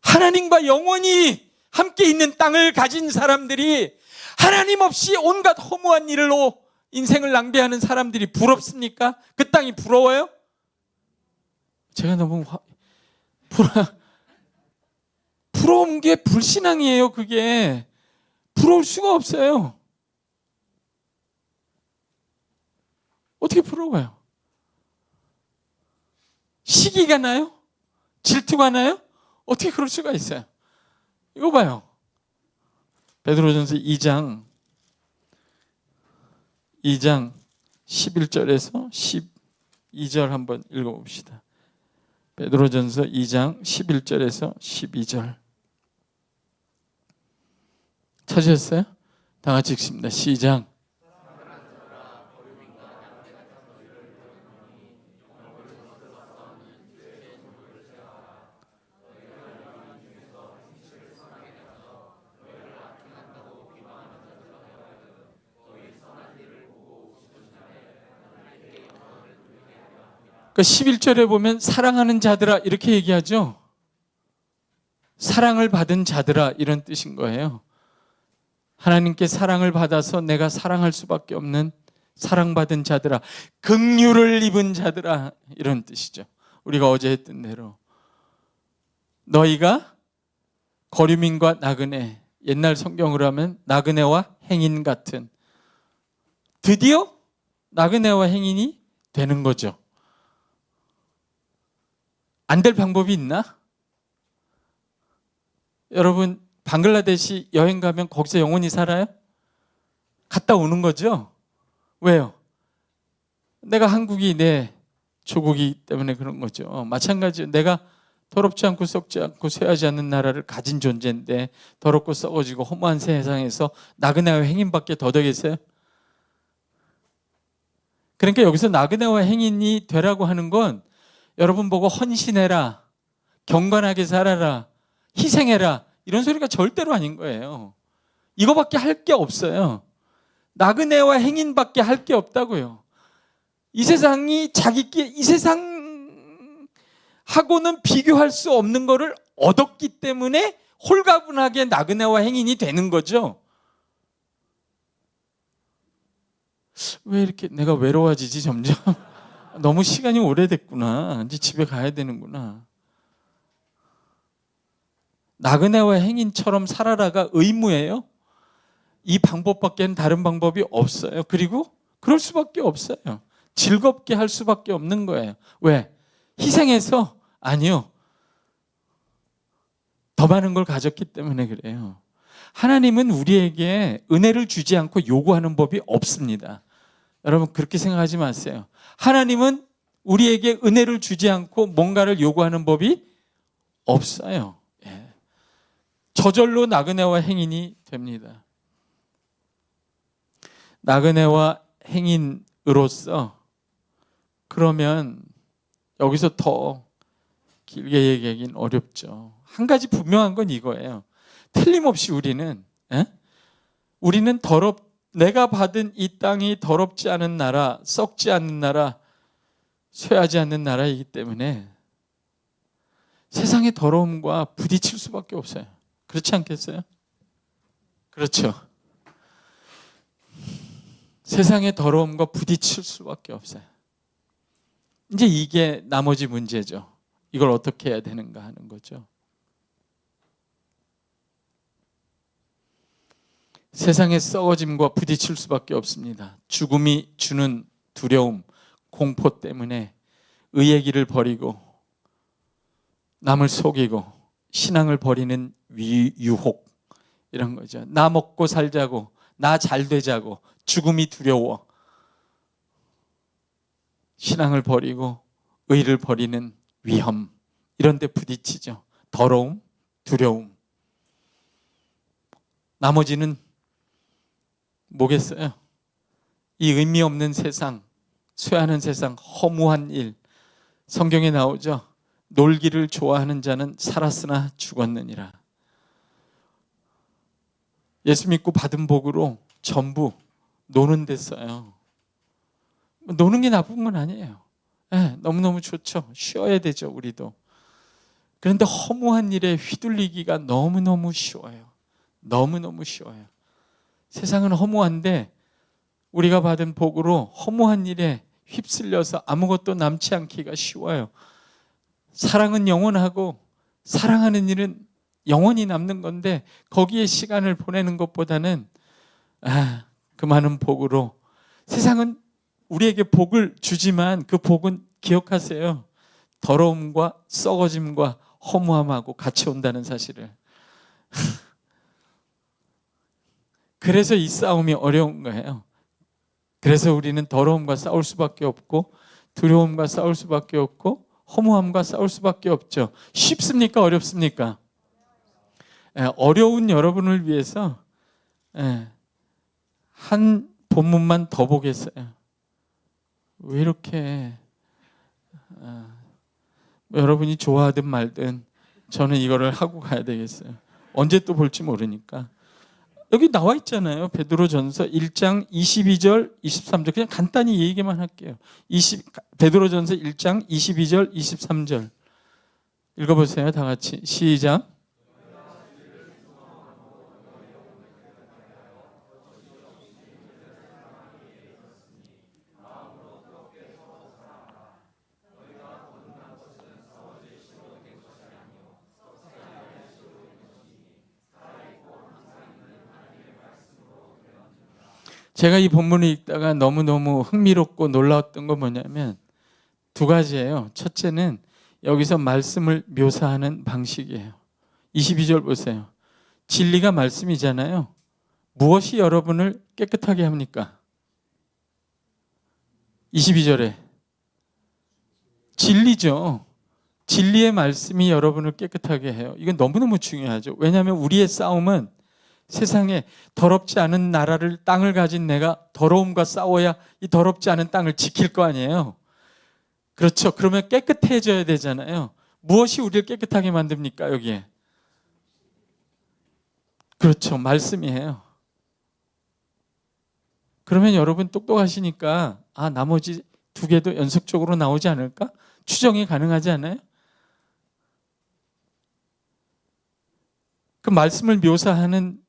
Speaker 1: 하나님과 영원히 함께 있는 땅을 가진 사람들이 하나님 없이 온갖 허무한 일로 인생을 낭비하는 사람들이 부럽습니까? 그 땅이 부러워요? 제가 너무 부러운 게 불신앙이에요. 그게 부러울 수가 없어요. 어떻게 부러워요? 시기가 나요? 질투가 나요? 어떻게 그럴 수가 있어요? 이거 봐요. 베드로전서 2장 11절에서 12절 한번 읽어봅시다. 베드로전서 2장 11절에서 12절. 찾으셨어요? 다 같이 읽습니다. 시작. 그 11절에 보면 사랑하는 자들아 이렇게 얘기하죠. 사랑을 받은 자들아 이런 뜻인 거예요. 하나님께 사랑을 받아서 내가 사랑할 수밖에 없는 사랑받은 자들아, 긍휼을 입은 자들아, 이런 뜻이죠. 우리가 어제 했던 대로 너희가 거류민과 나그네, 옛날 성경으로 하면 나그네와 행인 같은, 드디어 나그네와 행인이 되는 거죠. 안 될 방법이 있나? 여러분, 방글라데시 여행 가면 거기서 영원히 살아요? 갔다 오는 거죠? 왜요? 내가 한국이 내 조국이기 때문에 그런 거죠. 마찬가지로 내가 더럽지 않고 썩지 않고 쇠하지 않는 나라를 가진 존재인데 더럽고 썩어지고 허무한 세상에서 나그네와 행인밖에 더 되겠어요? 그러니까 여기서 나그네와 행인이 되라고 하는 건 여러분 보고 헌신해라, 경건하게 살아라, 희생해라, 이런 소리가 절대로 아닌 거예요. 이거밖에 할 게 없어요. 나그네와 행인밖에 할 게 없다고요. 이 세상이 이 세상하고는 비교할 수 없는 거를 얻었기 때문에 홀가분하게 나그네와 행인이 되는 거죠. 왜 이렇게 내가 외로워지지 점점? 너무 시간이 오래됐구나. 이제 집에 가야 되는구나. 나그네와 행인처럼 살아라가 의무예요. 이 방법밖에는 다른 방법이 없어요. 그리고 그럴 수밖에 없어요. 즐겁게 할 수밖에 없는 거예요. 왜? 희생해서? 아니요. 더 많은 걸 가졌기 때문에 그래요. 하나님은 우리에게 은혜를 주지 않고 요구하는 법이 없습니다. 여러분, 그렇게 생각하지 마세요. 하나님은 우리에게 은혜를 주지 않고 뭔가를 요구하는 법이 없어요. 저절로 나그네와 행인이 됩니다. 나그네와 행인으로서, 그러면 여기서 더 길게 얘기하기는 어렵죠. 한 가지 분명한 건 이거예요. 틀림없이 우리는 내가 받은 이 땅이 더럽지 않은 나라, 썩지 않는 나라, 쇠하지 않는 나라이기 때문에 세상의 더러움과 부딪힐 수밖에 없어요. 그렇지 않겠어요? 그렇죠. 세상의 더러움과 부딪힐 수밖에 없어요. 이제 이게 나머지 문제죠. 이걸 어떻게 해야 되는가 하는 거죠. 세상의 썩어짐과 부딪힐 수밖에 없습니다. 죽음이 주는 두려움, 공포 때문에 의의 길을 버리고 남을 속이고 신앙을 버리는 유혹, 이런 거죠. 나 먹고 살자고, 나 잘 되자고, 죽음이 두려워 신앙을 버리고 의를 버리는 위험, 이런 데 부딪히죠. 더러움, 두려움. 나머지는 뭐겠어요? 이 의미 없는 세상, 쇠하는 세상, 허무한 일. 성경에 나오죠. 놀기를 좋아하는 자는 살았으나 죽었느니라. 예수 믿고 받은 복으로 전부 노는 데 써요. 노는 게 나쁜 건 아니에요. 너무너무 좋죠. 쉬어야 되죠, 우리도. 그런데 허무한 일에 휘둘리기가 너무너무 쉬워요. 너무너무 쉬워요. 세상은 허무한데 우리가 받은 복으로 허무한 일에 휩쓸려서 아무것도 남지 않기가 쉬워요. 사랑은 영원하고 사랑하는 일은 영원히 남는 건데 거기에 시간을 보내는 것보다는 그 많은 복으로, 세상은 우리에게 복을 주지만 그 복은 기억하세요. 더러움과 썩어짐과 허무함하고 같이 온다는 사실을. 그래서 이 싸움이 어려운 거예요. 그래서 우리는 더러움과 싸울 수밖에 없고 두려움과 싸울 수밖에 없고 허무함과 싸울 수밖에 없죠. 쉽습니까? 어렵습니까? 어려운 여러분을 위해서 한 본문만 더 보겠어요. 왜 이렇게 여러분이 좋아하든 말든 저는 이거를 하고 가야 되겠어요. 언제 또 볼지 모르니까. 여기 나와 있잖아요. 베드로전서 1장 22절 23절. 그냥 간단히 얘기만 할게요. 베드로전서 1장 22절 23절 읽어보세요. 다 같이 시작. 제가 이 본문을 읽다가 너무너무 흥미롭고 놀라웠던 건 뭐냐면 두 가지예요. 첫째는 여기서 말씀을 묘사하는 방식이에요. 22절 보세요. 진리가 말씀이잖아요. 무엇이 여러분을 깨끗하게 합니까? 22절에 진리죠. 진리의 말씀이 여러분을 깨끗하게 해요. 이건 너무너무 중요하죠. 왜냐하면 우리의 싸움은 세상에 더럽지 않은 나라를, 땅을 가진 내가 더러움과 싸워야 이 더럽지 않은 땅을 지킬 거 아니에요. 그렇죠. 그러면 깨끗해져야 되잖아요. 무엇이 우리를 깨끗하게 만듭니까? 여기에. 그렇죠. 말씀이에요. 그러면 여러분 똑똑하시니까 나머지 두 개도 연속적으로 나오지 않을까? 추정이 가능하지 않아요? 그 말씀을 묘사하는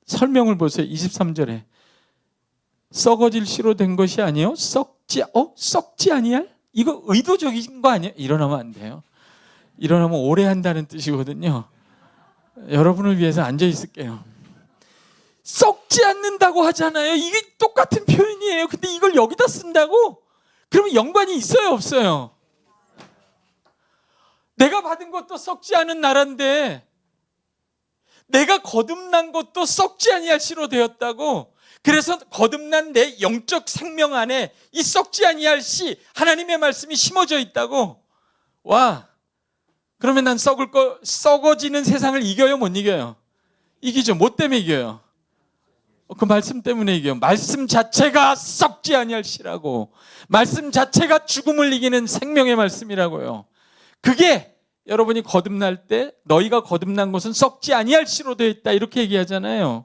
Speaker 1: 설명을 보세요. 23절에 썩어질 씨로 된 것이 아니요 썩지 아니할? 이거 의도적인 거 아니에요? 일어나면 안 돼요. 일어나면 오래 한다는 뜻이거든요. 여러분을 위해서 앉아 있을게요. 썩지 않는다고 하잖아요. 이게 똑같은 표현이에요. 근데 이걸 여기다 쓴다고? 그러면 연관이 있어요, 없어요? 내가 받은 것도 썩지 않은 나라인데 내가 거듭난 것도 썩지 아니할 씨로 되었다고. 그래서 거듭난 내 영적 생명 안에 이 썩지 아니할 씨, 하나님의 말씀이 심어져 있다고. 와, 그러면 난 썩어지는 세상을 이겨요, 못 이겨요? 이기죠. 뭐 때문에 이겨요? 그 말씀 때문에 이겨요. 말씀 자체가 썩지 아니할 씨라고. 말씀 자체가 죽음을 이기는 생명의 말씀이라고요. 그게 여러분이 거듭날 때 너희가 거듭난 것은 썩지 아니할 씨로 되어 있다, 이렇게 얘기하잖아요.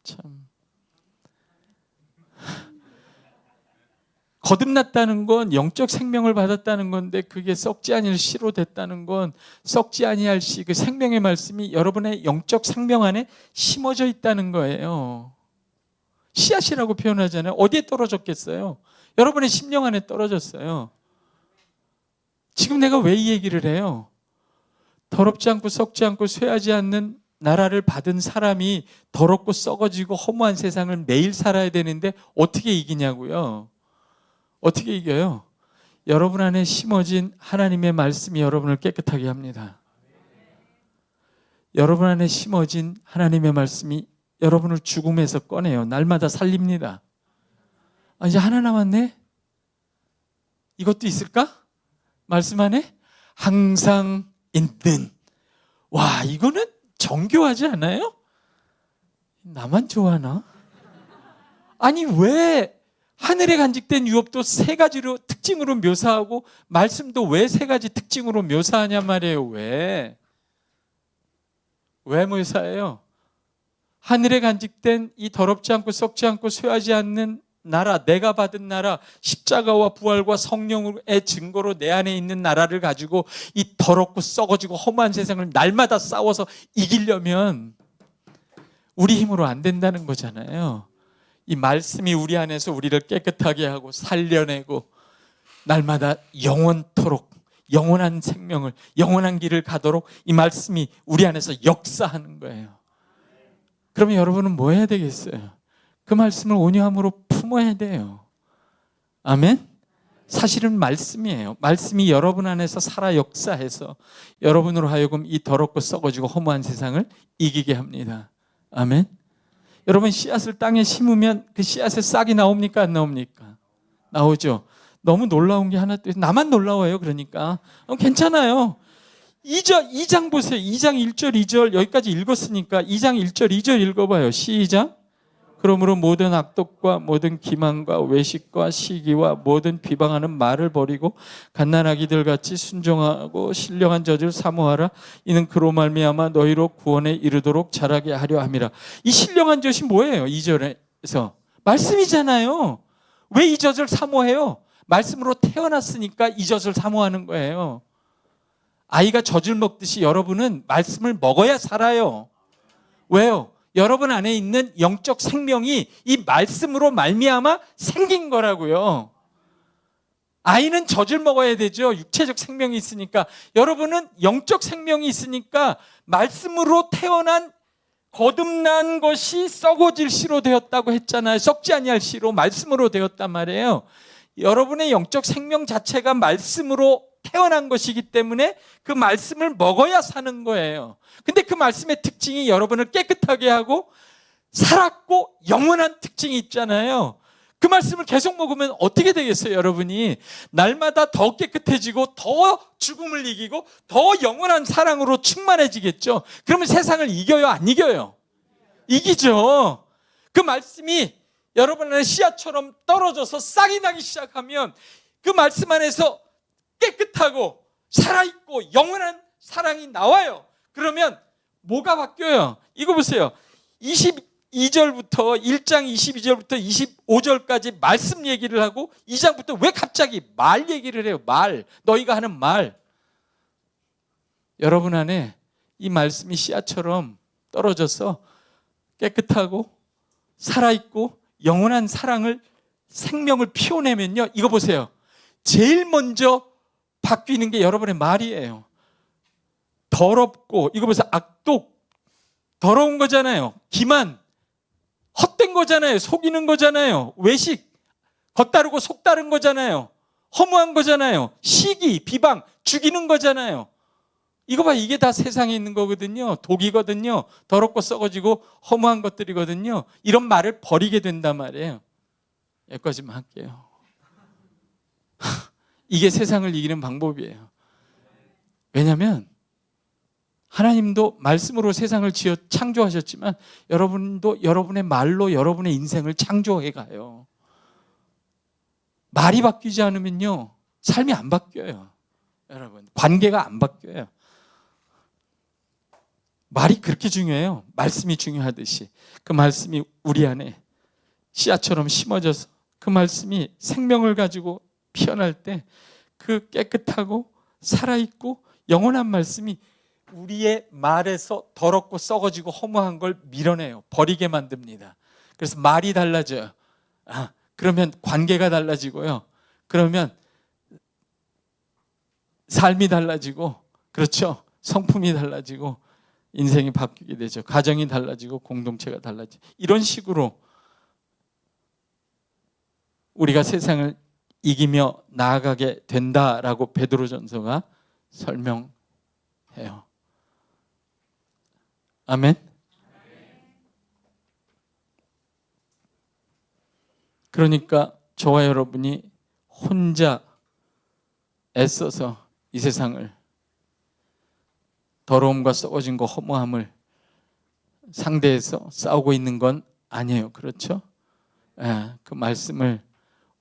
Speaker 1: 참. 거듭났다는 건 영적 생명을 받았다는 건데 그게 썩지 아니할 씨로 됐다는 건 썩지 아니할 씨, 그 생명의 말씀이 여러분의 영적 생명 안에 심어져 있다는 거예요. 씨앗이라고 표현하잖아요. 어디에 떨어졌겠어요? 여러분의 심령 안에 떨어졌어요. 지금 내가 왜 이 얘기를 해요? 더럽지 않고 썩지 않고 쇠하지 않는 나라를 받은 사람이 더럽고 썩어지고 허무한 세상을 매일 살아야 되는데 어떻게 이기냐고요? 어떻게 이겨요? 여러분 안에 심어진 하나님의 말씀이 여러분을 깨끗하게 합니다. 여러분 안에 심어진 하나님의 말씀이 여러분을 죽음에서 꺼내요. 날마다 살립니다. 이제 하나 남았네? 이것도 있을까? 말씀 안에 항상 있는. 와, 이거는 정교하지 않아요? 나만 좋아하나? 아니, 왜 하늘에 간직된 유업도 세 가지로 특징으로 묘사하고 말씀도 왜 세 가지 특징으로 묘사하냐 말이에요. 왜 묘사해요? 하늘에 간직된 이 더럽지 않고 썩지 않고 쇠하지 않는 나라, 내가 받은 나라, 십자가와 부활과 성령의 증거로 내 안에 있는 나라를 가지고 이 더럽고 썩어지고 허무한 세상을 날마다 싸워서 이기려면 우리 힘으로 안 된다는 거잖아요. 이 말씀이 우리 안에서 우리를 깨끗하게 하고 살려내고 날마다 영원토록 영원한 생명을, 영원한 길을 가도록 이 말씀이 우리 안에서 역사하는 거예요. 그러면 여러분은 뭐 해야 되겠어요? 그 말씀을 온유함으로 품어야 돼요. 아멘? 사실은 말씀이에요. 말씀이 여러분 안에서 살아 역사해서 여러분으로 하여금 이 더럽고 썩어지고 허무한 세상을 이기게 합니다. 아멘? 여러분, 씨앗을 땅에 심으면 그 씨앗에 싹이 나옵니까? 안 나옵니까? 나오죠. 너무 놀라운 게 하나 또 있어요. 나만 놀라워요. 그러니까 괜찮아요. 2장 보세요. 2장 1절 2절 여기까지 읽었으니까 2장 1절 2절 읽어봐요. 시작. 그러므로 모든 악독과 모든 기만과 외식과 시기와 모든 비방하는 말을 버리고 갓난아기들 같이 순종하고 신령한 젖을 사모하라. 이는 그로 말미암아 너희로 구원에 이르도록 자라게 하려 함이라. 이 신령한 젖이 뭐예요? 2절에서 말씀이잖아요. 왜 이 젖을 사모해요? 말씀으로 태어났으니까 이 젖을 사모하는 거예요. 아이가 젖을 먹듯이 여러분은 말씀을 먹어야 살아요. 왜요? 여러분 안에 있는 영적 생명이 이 말씀으로 말미암아 생긴 거라고요. 아이는 젖을 먹어야 되죠. 육체적 생명이 있으니까. 여러분은 영적 생명이 있으니까 말씀으로 태어난 거듭난 것이 썩어질 씨로 되었다고 했잖아요. 썩지 아니할 씨로, 말씀으로 되었단 말이에요. 여러분의 영적 생명 자체가 말씀으로 태어난 것이기 때문에 그 말씀을 먹어야 사는 거예요. 근데 그 말씀의 특징이 여러분을 깨끗하게 하고 살았고 영원한 특징이 있잖아요. 그 말씀을 계속 먹으면 어떻게 되겠어요? 여러분이 날마다 더 깨끗해지고 더 죽음을 이기고 더 영원한 사랑으로 충만해지겠죠. 그러면 세상을 이겨요? 안 이겨요? 이기죠. 그 말씀이 여러분 안에 씨앗처럼 떨어져서 싹이 나기 시작하면 그 말씀 안에서 깨끗하고 살아있고 영원한 사랑이 나와요. 그러면 뭐가 바뀌어요? 이거 보세요. 22절부터 1장 22절부터 25절까지 말씀 얘기를 하고 2장부터 왜 갑자기 말 얘기를 해요? 말, 너희가 하는 말. 여러분 안에 이 말씀이 씨앗처럼 떨어져서 깨끗하고 살아있고 영원한 사랑을, 생명을 피워내면요, 이거 보세요. 제일 먼저 바뀌는 게 여러분의 말이에요. 더럽고, 이거 보세요. 악독, 더러운 거잖아요. 기만, 헛된 거잖아요. 속이는 거잖아요. 외식, 겉다르고 속다른 거잖아요. 허무한 거잖아요. 시기, 비방, 죽이는 거잖아요. 이거 봐, 이게 다 세상에 있는 거거든요. 독이거든요. 더럽고 썩어지고 허무한 것들이거든요. 이런 말을 버리게 된단 말이에요. 여기까지만 할게요. 이게 세상을 이기는 방법이에요. 왜냐하면 하나님도 말씀으로 세상을 지어 창조하셨지만 여러분도 여러분의 말로 여러분의 인생을 창조해 가요. 말이 바뀌지 않으면요, 삶이 안 바뀌어요. 여러분, 관계가 안 바뀌어요. 말이 그렇게 중요해요. 말씀이 중요하듯이 그 말씀이 우리 안에 씨앗처럼 심어져서 그 말씀이 생명을 가지고 피어날 때 그 깨끗하고 살아있고 영원한 말씀이 우리의 말에서 더럽고 썩어지고 허무한 걸 밀어내요. 버리게 만듭니다. 그래서 말이 달라져요. 그러면 관계가 달라지고요. 그러면 삶이 달라지고, 그렇죠? 성품이 달라지고 인생이 바뀌게 되죠. 가정이 달라지고 공동체가 달라지고, 이런 식으로 우리가 세상을 이기며 나아가게 된다라고 베드로전서가 설명해요. 아멘. 그러니까 저와 여러분이 혼자 애써서 이 세상을, 더러움과 썩어진 거, 허무함을 상대해서 싸우고 있는 건 아니에요. 그렇죠? 그 말씀을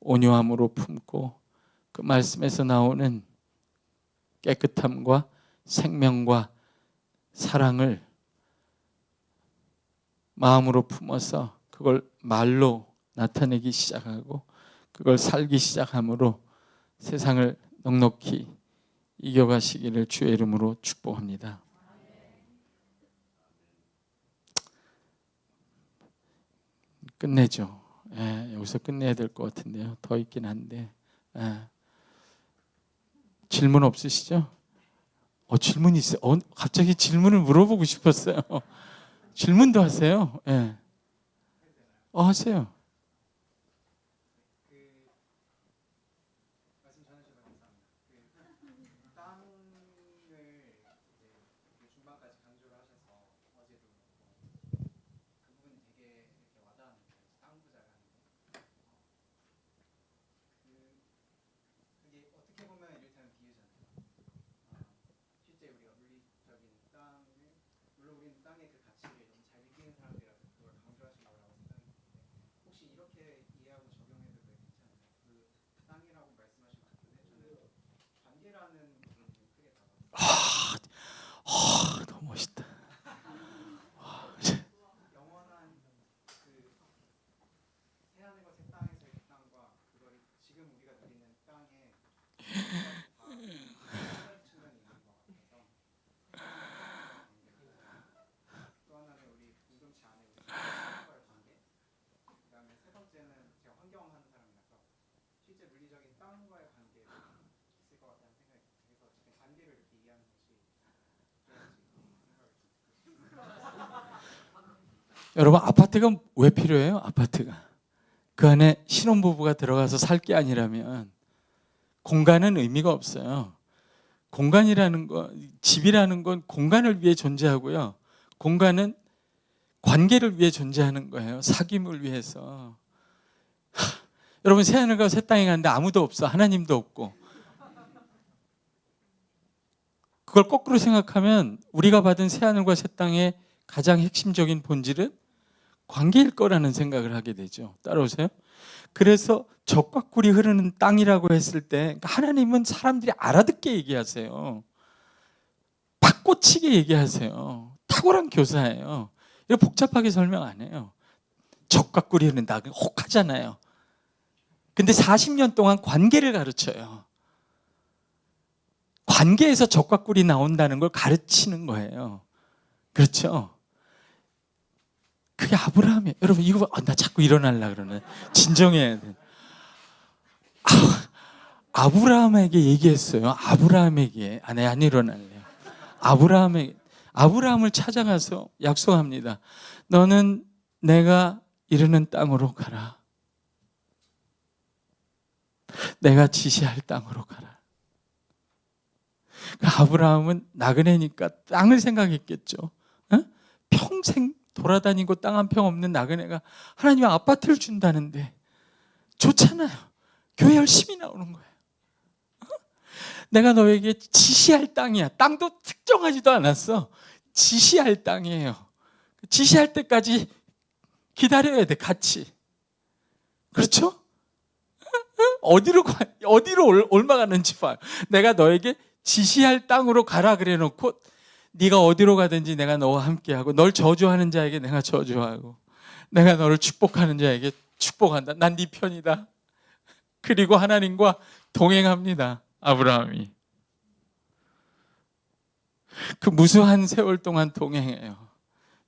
Speaker 1: 온유함으로 품고 그 말씀에서 나오는 깨끗함과 생명과 사랑을 마음으로 품어서 그걸 말로 나타내기 시작하고 그걸 살기 시작함으로 세상을 넉넉히 이겨가시기를 주의 이름으로 축복합니다. 끝내죠. 여기서 끝내야 될 것 같은데요. 더 있긴 한데. 질문 없으시죠? 질문 있어요. 갑자기 질문을 물어보고 싶었어요. 질문도 하세요. 하세요. 너무 멋있다. 여러분, 아파트가 왜 필요해요? 아파트가. 그 안에 신혼부부가 들어가서 살 게 아니라면 공간은 의미가 없어요. 공간이라는 거, 집이라는 건 공간을 위해 존재하고요. 공간은 관계를 위해 존재하는 거예요. 사귐을 위해서. 여러분, 새하늘과 새 땅에 갔는데 아무도 없어. 하나님도 없고. 그걸 거꾸로 생각하면 우리가 받은 새하늘과 새 땅의 가장 핵심적인 본질은 관계일 거라는 생각을 하게 되죠. 따라오세요? 그래서 적과 꿀이 흐르는 땅이라고 했을 때 하나님은 사람들이 알아듣게 얘기하세요. 팍꽂히게 얘기하세요. 탁월한 교사예요. 이거 복잡하게 설명 안 해요. 적과 꿀이 흐른다. 혹하잖아요. 근데 40년 동안 관계를 가르쳐요. 관계에서 적과 꿀이 나온다는 걸 가르치는 거예요. 그렇죠? 그게 아브라함이에요. 여러분, 이거 나 자꾸 일어나려고 그러네. 진정해야 돼. 아브라함에게 얘기했어요. 아브라함에게. 네, 안 일어날래요. 아브라함을 찾아가서 약속합니다. 너는 내가 이르는 땅으로 가라. 내가 지시할 땅으로 가라. 아브라함은 나그네니까 땅을 생각했겠죠. 평생 돌아다니고 땅 한 평 없는 나그네가 하나님 아파트를 준다는데 좋잖아요. 교회 열심히 나오는 거예요. 내가 너에게 지시할 땅이야. 땅도 특정하지도 않았어. 지시할 땅이에요. 지시할 때까지 기다려야 돼, 같이. 그렇죠? 어디로 올라가는지 봐요. 내가 너에게 지시할 땅으로 가라 그래 놓고 네가 어디로 가든지 내가 너와 함께하고 널 저주하는 자에게 내가 저주하고 내가 너를 축복하는 자에게 축복한다. 난 네 편이다. 그리고 하나님과 동행합니다. 아브라함이. 그 무수한 세월 동안 동행해요.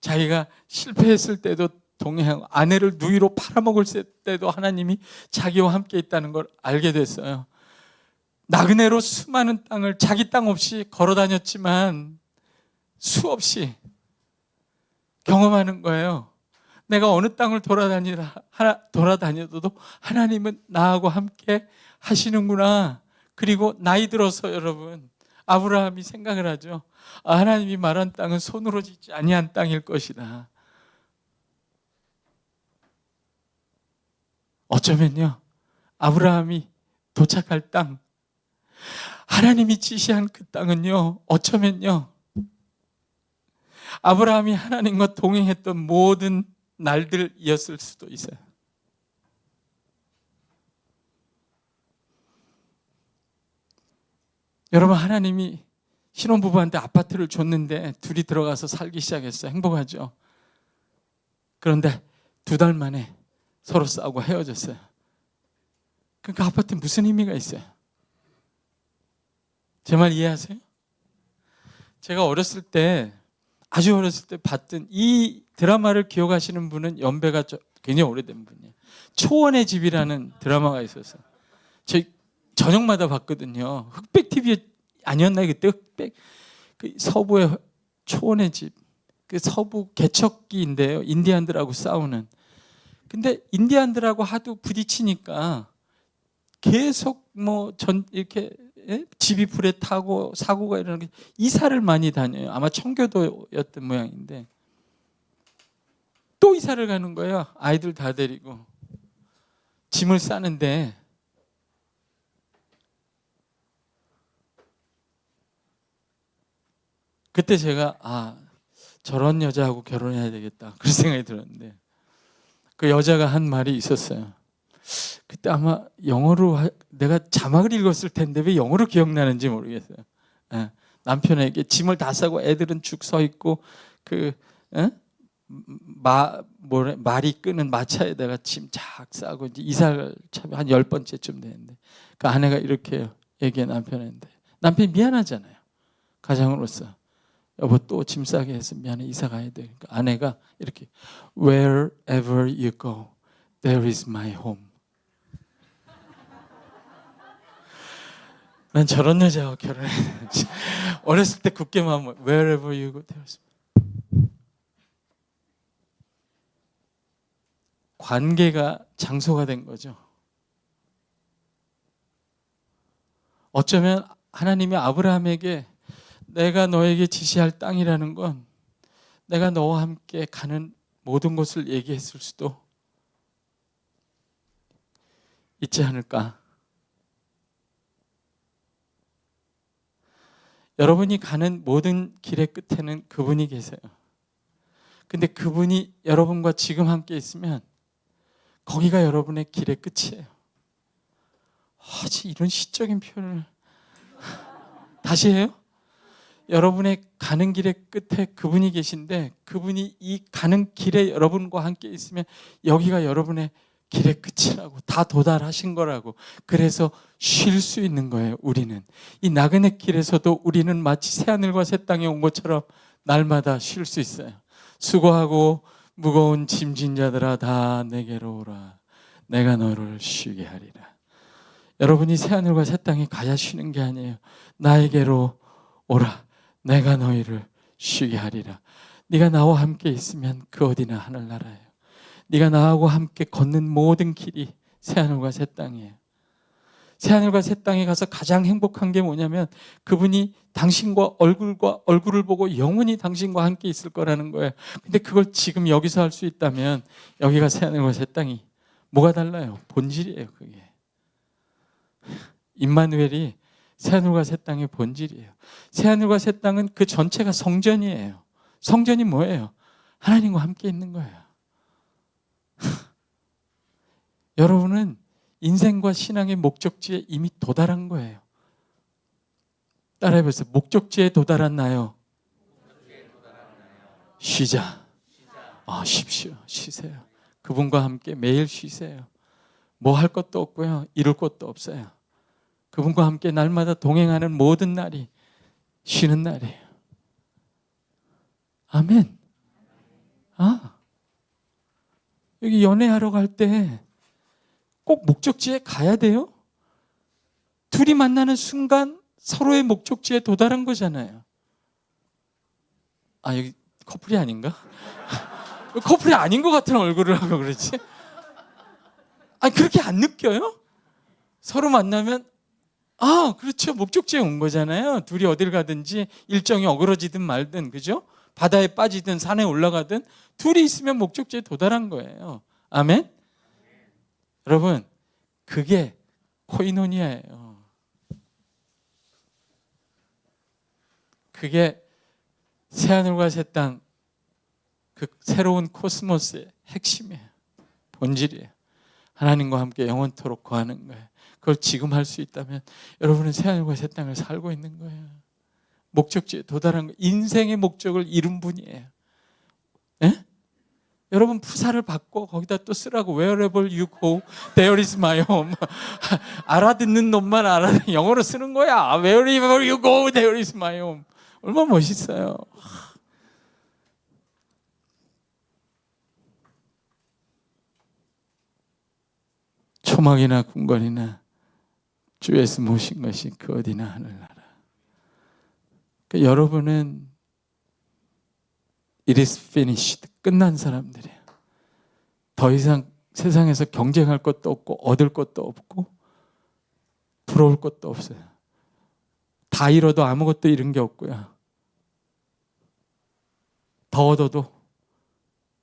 Speaker 1: 자기가 실패했을 때도 동행하고 아내를 누이로 팔아먹을 때도 하나님이 자기와 함께 있다는 걸 알게 됐어요. 나그네로 수많은 땅을 자기 땅 없이 걸어 다녔지만 수없이 경험하는 거예요. 내가 어느 땅을 돌아다녀도 하나님은 나하고 함께 하시는구나. 그리고 나이 들어서 여러분, 아브라함이 생각을 하죠. 하나님이 말한 땅은 손으로 짓지 아니한 땅일 것이다. 어쩌면요, 아브라함이 도착할 땅, 하나님이 지시한 그 땅은요, 어쩌면요, 아브라함이 하나님과 동행했던 모든 날들이었을 수도 있어요. 여러분, 하나님이 신혼부부한테 아파트를 줬는데 둘이 들어가서 살기 시작했어요. 행복하죠? 그런데 2달 만에 서로 싸우고 헤어졌어요. 그러니까 아파트에 무슨 의미가 있어요? 제 말 이해하세요? 제가 아주 어렸을 때 봤던 이 드라마를 기억하시는 분은 연배가 굉장히 오래된 분이에요. 초원의 집이라는 드라마가 있었어요. 저녁마다 봤거든요. 흑백 TV 아니었나요? 그때 흑백, 그 서부의 초원의 집, 그 서부 개척기인데요. 인디안들하고 싸우는. 근데 인디안들하고 하도 부딪히니까 계속 이렇게 집이 불에 타고 사고가 일어나는 게 이사를 많이 다녀요. 아마 청교도였던 모양인데 또 이사를 가는 거예요. 아이들 다 데리고 짐을 싸는데 그때 제가 저런 여자하고 결혼해야 되겠다 그런 생각이 들었는데 그 여자가 한 말이 있었어요. 그때 아마 영어로 내가 자막을 읽었을 텐데 왜 영어로 기억나는지 모르겠어요. 남편에게 짐을 다 싸고 애들은 죽 서 있고 말이 끄는 마차에다가 짐 쫙 싸고 이제 이사를 참 한 10번째쯤 되는데 그 아내가 이렇게 얘기해 남편한테. 남편이 미안하잖아요. 가장으로서. 여보 또 짐 싸게 해서 미안해 이사 가야 돼. 그러니까 아내가 이렇게 Wherever you go, there is my home. 난 저런 여자하고 결혼해야 되는지 어렸을 때 굳게만 Wherever you go, there is my home. 관계가 장소가 된 거죠. 어쩌면 하나님이 아브라함에게 내가 너에게 지시할 땅이라는 건 내가 너와 함께 가는 모든 곳을 얘기했을 수도 있지 않을까. 여러분이 가는 모든 길의 끝에는 그분이 계세요. 근데 그분이 여러분과 지금 함께 있으면 거기가 여러분의 길의 끝이에요. 이런 시적인 표현을 다시 해요? 여러분의 가는 길의 끝에 그분이 계신데 그분이 이 가는 길에 여러분과 함께 있으면 여기가 여러분의 길의 끝이라고, 다 도달하신 거라고. 그래서 쉴 수 있는 거예요. 우리는 이 나그네 길에서도 우리는 마치 새하늘과 새 땅에 온 것처럼 날마다 쉴 수 있어요. 수고하고 무거운 짐진 자들아 다 내게로 오라. 내가 너를 쉬게 하리라. 여러분이 새하늘과 새 땅에 가야 쉬는 게 아니에요. 나에게로 오라. 내가 너희를 쉬게 하리라. 네가 나와 함께 있으면 그 어디나 하늘나라예요. 네가 나하고 함께 걷는 모든 길이 새하늘과 새 땅이에요. 새하늘과 새 땅에 가서 가장 행복한 게 뭐냐면 그분이 당신과 얼굴을 보고 영원히 당신과 함께 있을 거라는 거예요. 근데 그걸 지금 여기서 할 수 있다면 여기가 새하늘과 새 땅이 뭐가 달라요? 본질이에요. 그게 임마누엘이 새하늘과 새 땅의 본질이에요. 새하늘과 새 땅은 그 전체가 성전이에요. 성전이 뭐예요? 하나님과 함께 있는 거예요. 여러분은 인생과 신앙의 목적지에 이미 도달한 거예요. 따라해보세요. 목적지에 도달했나요? 쉬자. 쉽시오. 쉬세요. 그분과 함께 매일 쉬세요. 뭐 할 것도 없고요. 이룰 것도 없어요. 그분과 함께 날마다 동행하는 모든 날이 쉬는 날이에요. 아멘. 여기 연애하러 갈 때 꼭 목적지에 가야 돼요? 둘이 만나는 순간 서로의 목적지에 도달한 거잖아요. 여기 커플이 아닌가? 커플이 아닌 것 같은 얼굴을 하고 그러지? 그렇게 안 느껴요? 서로 만나면 그렇죠. 목적지에 온 거잖아요. 둘이 어딜 가든지 일정이 어그러지든 말든, 그죠? 바다에 빠지든 산에 올라가든 둘이 있으면 목적지에 도달한 거예요. 아멘? 여러분, 그게 코이노니아예요. 그게 새하늘과 새 땅, 그 새로운 코스모스의 핵심이에요. 본질이에요. 하나님과 함께 영원토록 거하는 거예요. 그걸 지금 할 수 있다면 여러분은 새하늘과 새 땅을 살고 있는 거예요. 목적지에 도달한 거예요. 인생의 목적을 이룬 분이에요. 네? 여러분 푸사를 받고 거기다 또 쓰라고. Wherever you go, there is my home. 알아듣는 놈만 영어로 쓰는 거야. Wherever you go, there is my home. 얼마나 멋있어요. 초막이나 궁궐이나 주에서 모신 것이 그 어디나 하늘나라. 그러니까 여러분은 It is finished. 끝난 사람들이에요. 더 이상 세상에서 경쟁할 것도 없고 얻을 것도 없고 부러울 것도 없어요. 다 잃어도 아무것도 잃은 게 없고요. 더 얻어도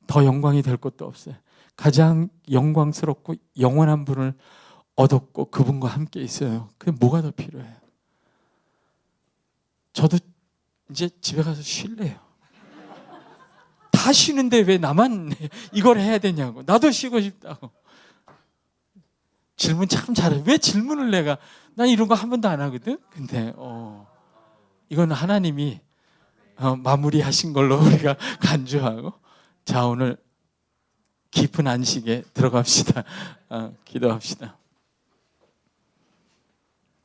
Speaker 1: 더 영광이 될 것도 없어요. 가장 영광스럽고 영원한 분을 얻었고 그분과 함께 있어요. 그게 뭐가 더 필요해요? 저도 이제 집에 가서 쉴래요. 다 쉬는데 왜 나만 이걸 해야 되냐고. 나도 쉬고 싶다고. 질문 참 잘해. 왜 질문을 내가. 난 이런 거 한 번도 안 하거든. 근데 이건 하나님이 마무리하신 걸로 우리가 간주하고. 자, 오늘 깊은 안식에 들어갑시다. 기도합시다.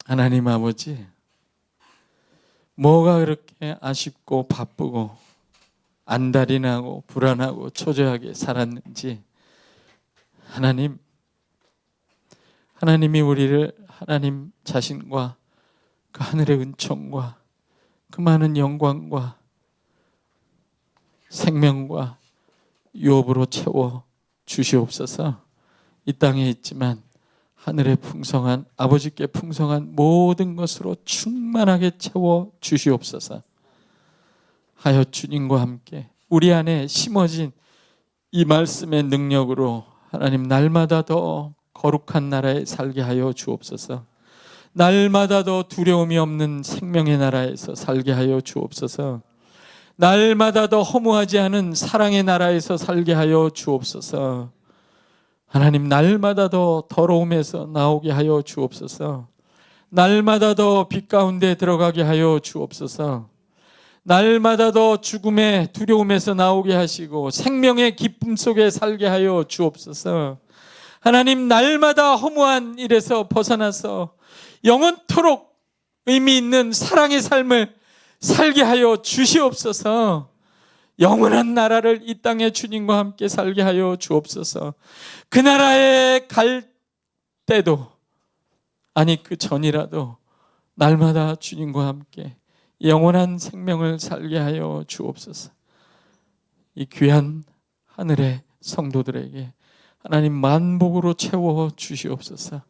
Speaker 1: 하나님 아버지, 뭐가 그렇게 아쉽고 바쁘고 안달이 나고 불안하고 초조하게 살았는지 하나님이 우리를 하나님 자신과 그 하늘의 은총과 그 많은 영광과 생명과 유업으로 채워 주시옵소서. 이 땅에 있지만 하늘의 풍성한 아버지께 풍성한 모든 것으로 충만하게 채워 주시옵소서. 하여 주님과 함께 우리 안에 심어진 이 말씀의 능력으로 하나님 날마다 더 거룩한 나라에 살게 하여 주옵소서. 날마다 더 두려움이 없는 생명의 나라에서 살게 하여 주옵소서. 날마다 더 허무하지 않은 사랑의 나라에서 살게 하여 주옵소서. 하나님 날마다 더 더러움에서 나오게 하여 주옵소서. 날마다 더 빛 가운데 들어가게 하여 주옵소서. 날마다 더 죽음의 두려움에서 나오게 하시고 생명의 기쁨 속에 살게 하여 주옵소서. 하나님 날마다 허무한 일에서 벗어나서 영원토록 의미 있는 사랑의 삶을 살게 하여 주시옵소서. 영원한 나라를 이 땅에 주님과 함께 살게 하여 주옵소서. 그 나라에 갈 때도 아니 그 전이라도 날마다 주님과 함께 영원한 생명을 살게 하여 주옵소서. 이 귀한 하늘의 성도들에게 하나님 만복으로 채워 주시옵소서.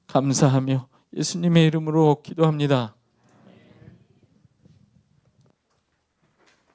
Speaker 1: 감사하며 예수님의 이름으로 기도합니다.